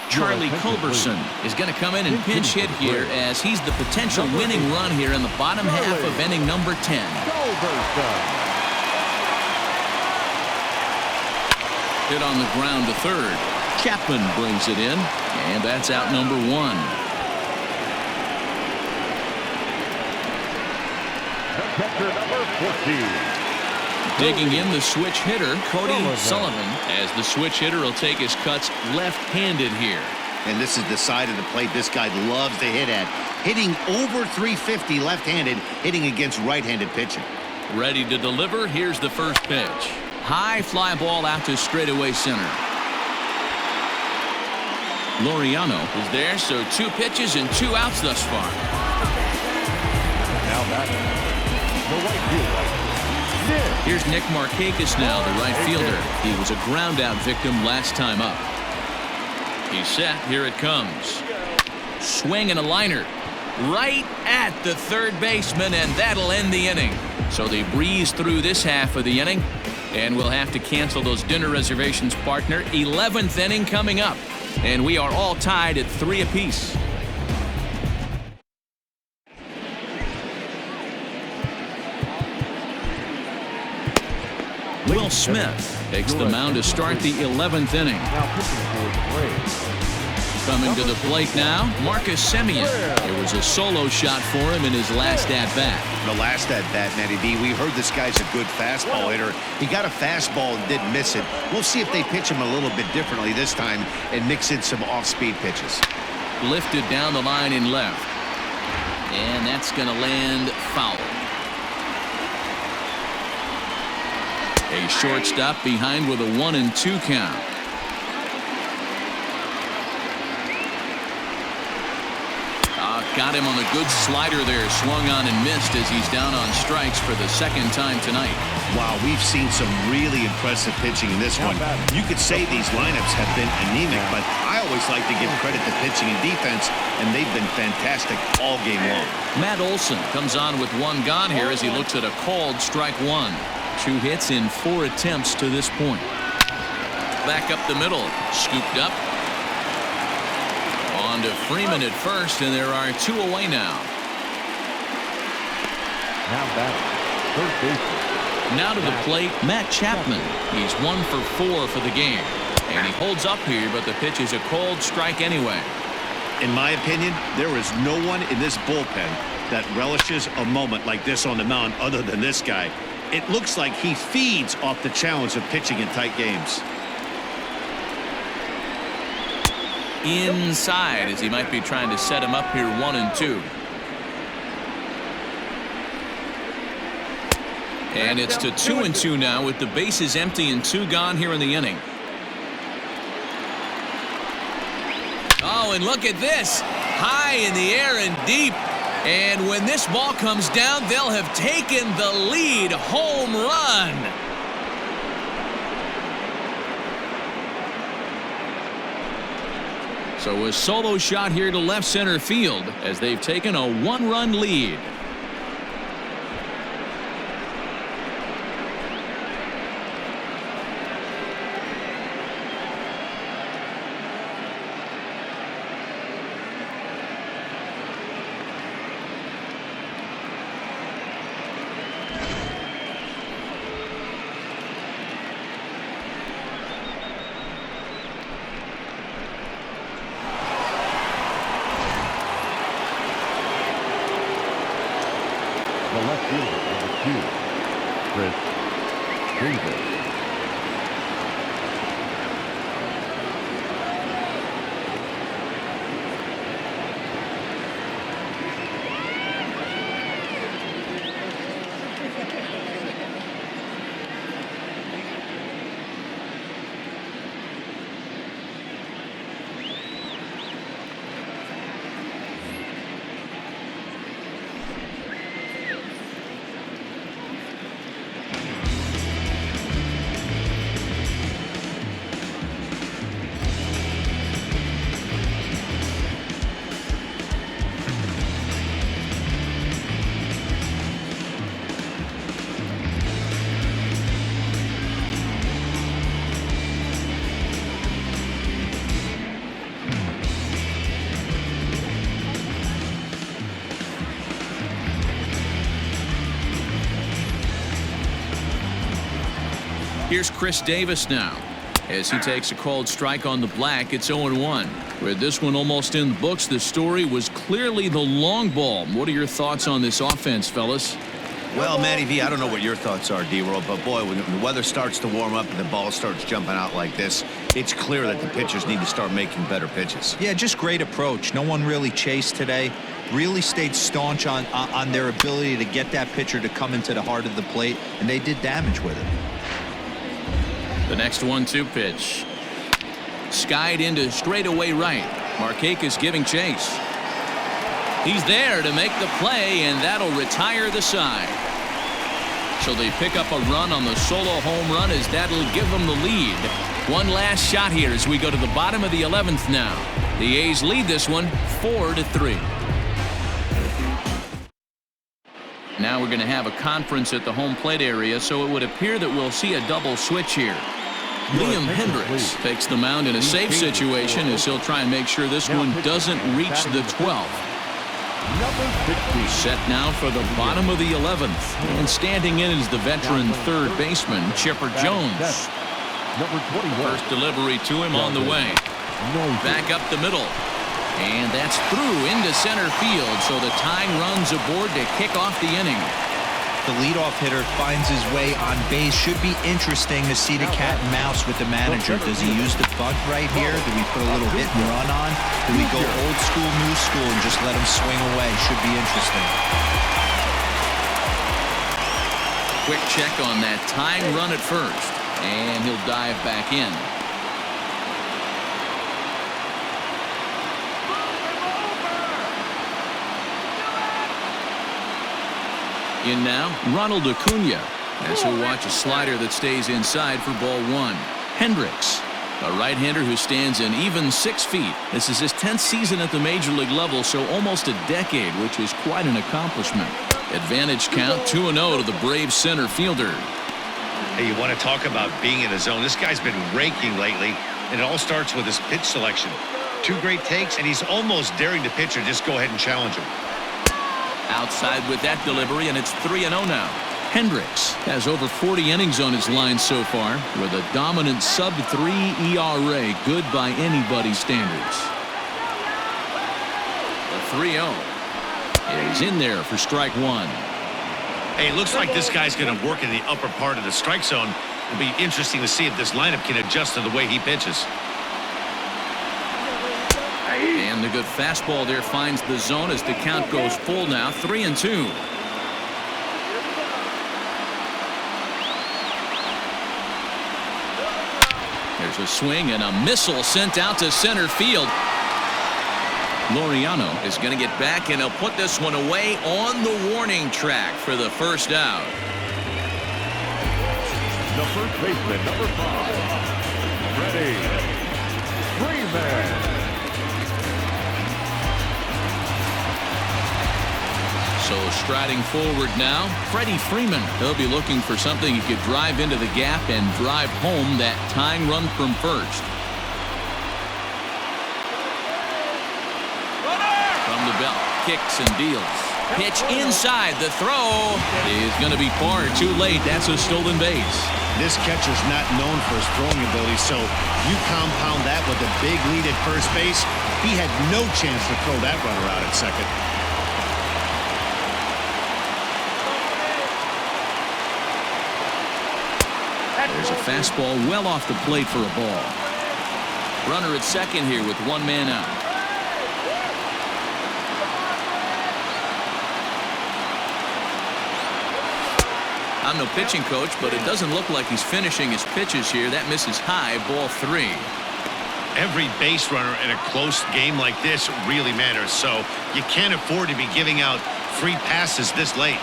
Charlie Culberson is going to come in and pinch hit here as he's the potential winning run here in the bottom half of inning number 10. Hit on the ground to third. Chapman brings it in, and that's out number 1. Catcher number 14. Digging in the switch hitter, Cody Sullivan, as the switch hitter will take his cuts left-handed here. And this is the side of the plate this guy loves to hit at. Hitting over 350 left-handed, hitting against right-handed pitching. Ready to deliver. Here's the first pitch. High fly ball out to straightaway center. Laureano is there, so 2 pitches and 2 outs thus far. Now back, the right fielder. Here's Nick Markakis now, the right fielder. He was a ground out victim last time up. He's set. Here it comes. Swing and a liner. Right at the third baseman, and that'll end the inning. So they breeze through this half of the inning, and we'll have to cancel those dinner reservations, partner. 11th inning coming up, and we are all tied at 3 apiece. Will Smith takes the mound to start the 11th inning. Now pitching for the Braves. Coming to the plate now, Marcus Semien. It was a solo shot for him in his last at-bat. The last at-bat, Matty V, we heard this guy's a good fastball hitter. He got a fastball and didn't miss it. We'll see if they pitch him a little bit differently this time and mix in some off-speed pitches. Lifted down the line in left. And that's going to land foul. A shortstop behind with a 1-2 count. Got him on a good slider there. Swung on and missed as he's down on strikes for the second time tonight. Wow, we've seen some really impressive pitching in this one. You could say these lineups have been anemic, but I always like to give credit to pitching and defense, and they've been fantastic all game long. Matt Olson comes on with 1 gone here as he looks at a called strike 1. 2 hits in 4 attempts to this point. Back up the middle. Scooped up. On to Freeman at first, and there are 2 away now. Now batting, third baseman. Now to the plate, Matt Chapman. He's 1 for 4 for the game. And he holds up here, but the pitch is a cold strike anyway. In my opinion, there is no one in this bullpen that relishes a moment like this on the mound other than this guy. It looks like he feeds off the challenge of pitching in tight games. Inside as he might be trying to set him up here 1-2. And it's to 2-2 now with the bases empty and 2 gone here in the inning. Oh, and look at this. High in the air and deep. And when this ball comes down, they'll have taken the lead. Home run. So a solo shot here to left center field as they've taken a 1-run lead. The left fielder, number 2, Chris Davis. Here's Chris Davis now as he takes a called strike on the black. It's 0-1. With this one almost in the books, the story was clearly the long ball. What are your thoughts on this offense, fellas? Well, Matty V, I don't know what your thoughts are, D-Roll, but boy, when the weather starts to warm up and the ball starts jumping out like this, it's clear that the pitchers need to start making better pitches. Yeah, just great approach. No one really chased today. Really stayed staunch on their ability to get that pitcher to come into the heart of the plate, and they did damage with it. The next 1-2 pitch. Skied into straightaway right. Markakis giving chase. He's there to make the play, and that'll retire the side. So they pick up a run on the solo home run as that'll give them the lead. One last shot here as we go to the bottom of the 11th now. The A's lead this one 4-3. Now we're going to have a conference at the home plate area, so it would appear that we'll see a double switch here. Liam Hendricks takes the mound in a safe situation as he'll try and make sure this one doesn't reach the 12th. Set now for the bottom of the 11th. And standing in is the veteran third baseman, Chipper Jones. First delivery to him on the way. Back up the middle. And that's through into center field, so the tying run's aboard to kick off the inning. The leadoff hitter finds his way on base. Should be interesting to see the cat and mouse with the manager. Does he use the bunt right here? Do we put a little hit and run on? Do we go old school, new school, and just let him swing away? Should be interesting. Quick check on that tying run at first, and he'll dive back in. In now, Ronald Acuna, as he'll watch a slider that stays inside for ball one. Hendricks, a right-hander who stands in even 6 feet. This is his 10th season at the major league level, so almost a decade, which is quite an accomplishment. Advantage count 2-0 to the Braves center fielder. Hey, you want to talk about being in a zone? This guy's been raking lately, and it all starts with his pitch selection. 2 great takes, and he's almost daring the pitcher just go ahead and challenge him. Outside with that delivery, and it's 3-0 now. Hendricks has over 40 innings on his line so far with a dominant sub-3 ERA, good by anybody's standards. The 3-0 is in there for strike one. Hey, it looks like this guy's going to work in the upper part of the strike zone. It'll be interesting to see if this lineup can adjust to the way he pitches. And the good fastball there finds the zone as the count goes full now, 3-2. There's a swing and a missile sent out to center field. Laureano is going to get back, and he'll put this one away on the warning track for the first out. The first baseman, number 5, Freddie Freeman. So striding forward now, Freddie Freeman. He'll be looking for something he could drive into the gap and drive home that tying run from first. From the belt, kicks and deals. Pitch inside, the throw is going to be far too late. That's a stolen base. This catcher's not known for his throwing ability, so you compound that with a big lead at first base. He had no chance to throw that runner out at second. There's a fastball well off the plate for a ball. Runner at second here with 1 man out. I'm no pitching coach, but it doesn't look like he's finishing his pitches here. That misses high, ball 3. Every base runner in a close game like this really matters, so you can't afford to be giving out free passes this late.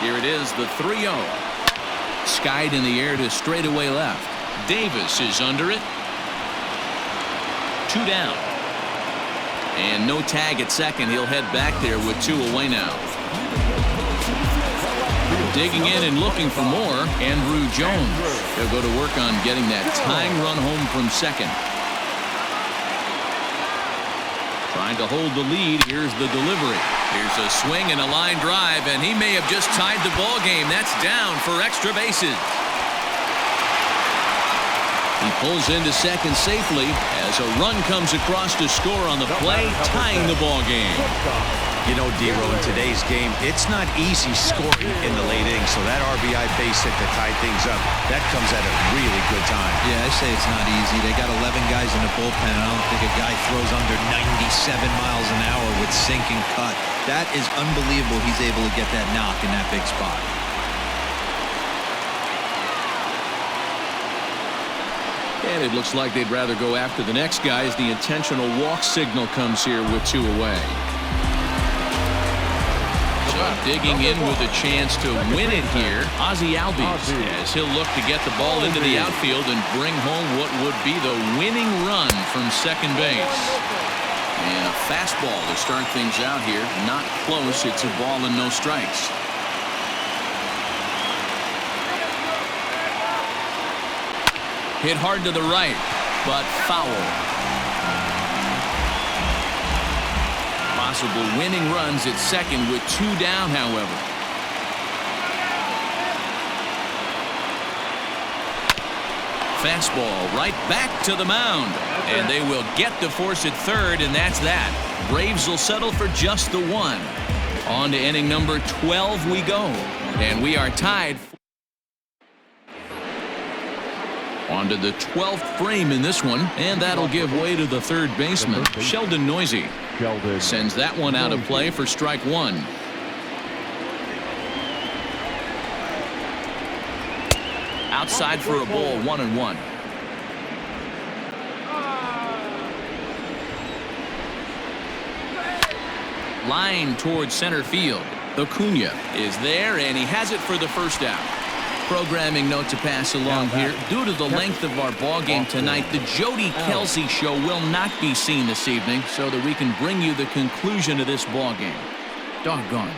Here it is, the 3-0. Skied in the air to straightaway left. Davis is under it. 2 down. And no tag at second. He'll head back there with 2 away now. Digging in and looking for more, Andrew Jones. He'll go to work on getting that tying run home from second. Trying to hold the lead. Here's the delivery. Here's a swing and a line drive, and he may have just tied the ball game. That's down for extra bases. He pulls into second safely as a run comes across to score on the play, tying the ball game. You know, D-Row, in today's game, it's not easy scoring in the late innings, so that RBI base hit to tie things up, that comes at a really good time. Yeah, I say it's not easy. They got 11 guys in the bullpen. I don't think a guy throws under 97 miles an hour with sinking cut. That is unbelievable. He's able to get that knock in that big spot. And it looks like they'd rather go after the next guy as the intentional walk signal comes here with 2 away. So Digging in with a chance to win it here, Ozzie Albies, as he'll look to get the ball into the outfield and bring home what would be the winning run from second base. And a fastball to start things out here. Not close. It's a ball and no strikes. Hit hard to the right, but foul. Possible winning runs at second with 2 down, however. Fastball right back to the mound. And they will get the force at third, and that's that. Braves will settle for just the 1. On to inning number 12 we go. And we are tied. On to the 12th frame in this one, and that'll give way to the third baseman, Sheldon Noisy. Sends that one out of play for strike 1. Outside for a ball, 1-1. Line towards center field. Acuna is there, and he has it for the first out. Programming note to pass along here. Due to the length of our ball game tonight, the Jody Kelsey show will not be seen this evening, so that we can bring you the conclusion of this ball game. Doggone.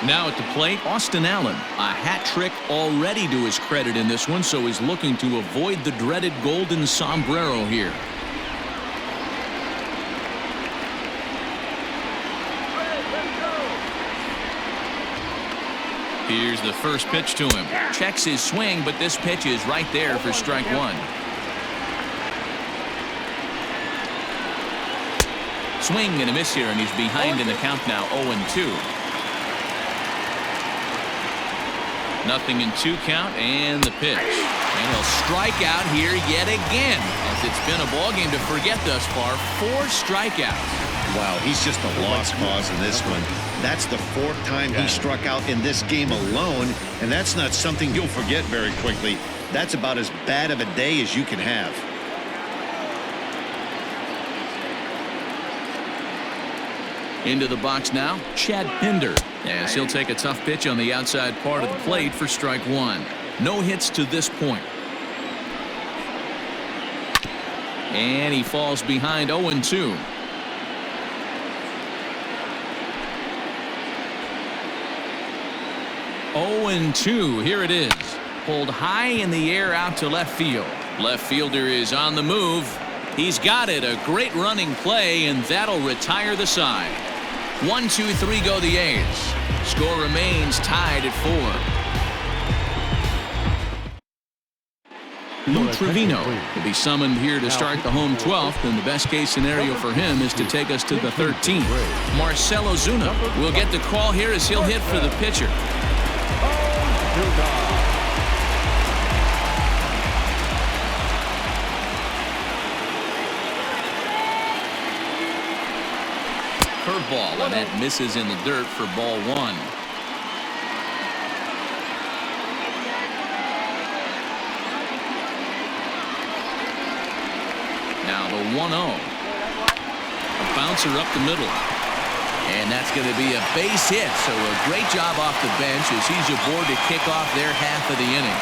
Now at the plate, Austin Allen. A hat trick already to his credit in this one, so he's looking to avoid the dreaded golden sombrero here. Here's the first pitch to him. Checks his swing, but this pitch is right there for strike 1. Swing and a miss here, and he's behind in the count now, 0-2. Nothing in 2 count, and the pitch. And he'll strike out here yet again, as it's been a ball game to forget thus far. 4 strikeouts. Wow, he's just a lost cause in this one. That's the 4th time he struck out in this game alone, and that's not something you'll forget very quickly. That's about as bad of a day as you can have. Into the box now, Chad Pinder, as he'll take a tough pitch on the outside part of the plate for strike 1. No hits to this point. And he falls behind, 0-2. Here it is. Pulled high in the air out to left field. Left fielder is on the move. He's got it. A great running play, and that'll retire the side. 1-2-3 go the A's. Score remains tied at 4. Lou Trevino will be summoned here to start the home 12th, and the best case scenario for him is to take us to the 13th. Marcell Ozuna will get the call here as he'll hit for the pitcher. Curveball, and that misses in the dirt for ball 1. Now the 1-0. A bouncer up the middle. And that's going to be a base hit. So a great job off the bench as he's aboard to kick off their half of the inning.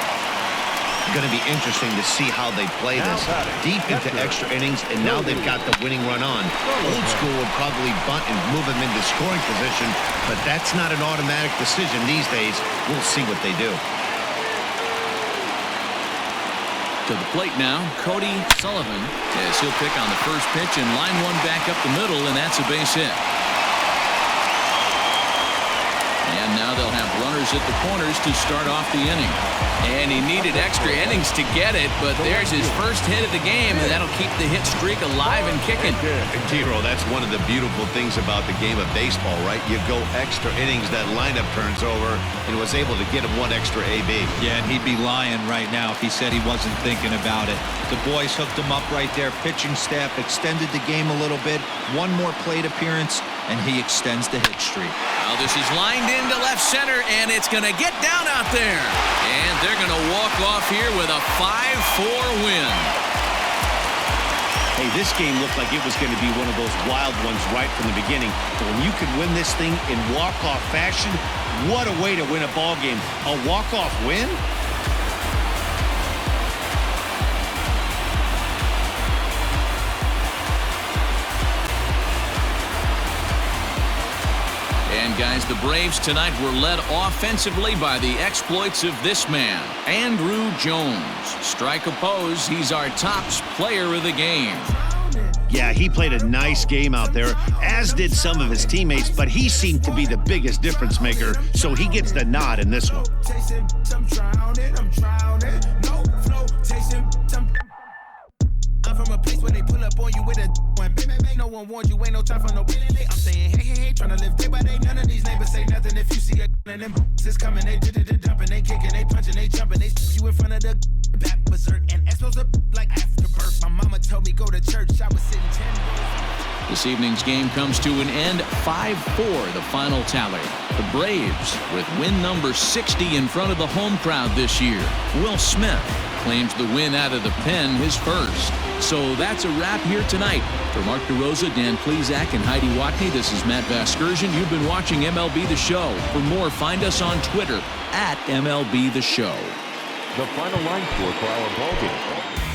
Going to be interesting to see how they play this. Deep into extra innings, and now they've got the winning run on. Old school would probably bunt and move him into scoring position, but that's not an automatic decision these days. We'll see what they do. To the plate now, Cody Sullivan, as he'll pick on the first pitch and line one back up the middle, and that's a base hit. And now they'll have runners at the corners to start off the inning. And he needed extra innings to get it, but there's his first hit of the game, and that'll keep the hit streak alive and kicking. Tiro, that's one of the beautiful things about the game of baseball, right? You go extra innings, that lineup turns over, and was able to get him one extra AB. Yeah, and he'd be lying right now if he said he wasn't thinking about it. The boys hooked him up right there. Pitching staff extended the game a little bit. One more plate appearance, and he extends the hit streak. Well, this is lined into left center, and it's going to get down out there. And they're going to walk off here with a 5-4 win. Hey, this game looked like it was going to be one of those wild ones right from the beginning. But when you can win this thing in walk-off fashion, what a way to win a ball game. A walk-off win? And guys, the Braves tonight were led offensively by the exploits of this man, Andruw Jones. Strike oppose, he's our top player of the game. Yeah, he played a nice game out there, as did some of his teammates, but he seemed to be the biggest difference maker, so he gets the nod in this one. I'm from a place where they pull up on you with a one. Bang, bang, bang, no one warned you, ain't no time for no billy. I'm saying, hey, hey, hey, trying to live day by day. None of these neighbors say nothing if you see a and them is coming. They dumping, they kicking, they punching, they jumping. They you in front of the back berserk and explosive like afterbirth. My mama told me go to church. I was sitting 10 rows. This evening's game comes to an end 5-4, the final tally. The Braves with win number 60 in front of the home crowd this year. Will Smith claims the win out of the pen, his first. So that's a wrap here tonight. For Mark DeRosa, Dan Plezak, and Heidi Watney, this is Matt Vasgersian. You've been watching MLB The Show. For more, find us on Twitter @MLB The Show. The final line score for our ball game.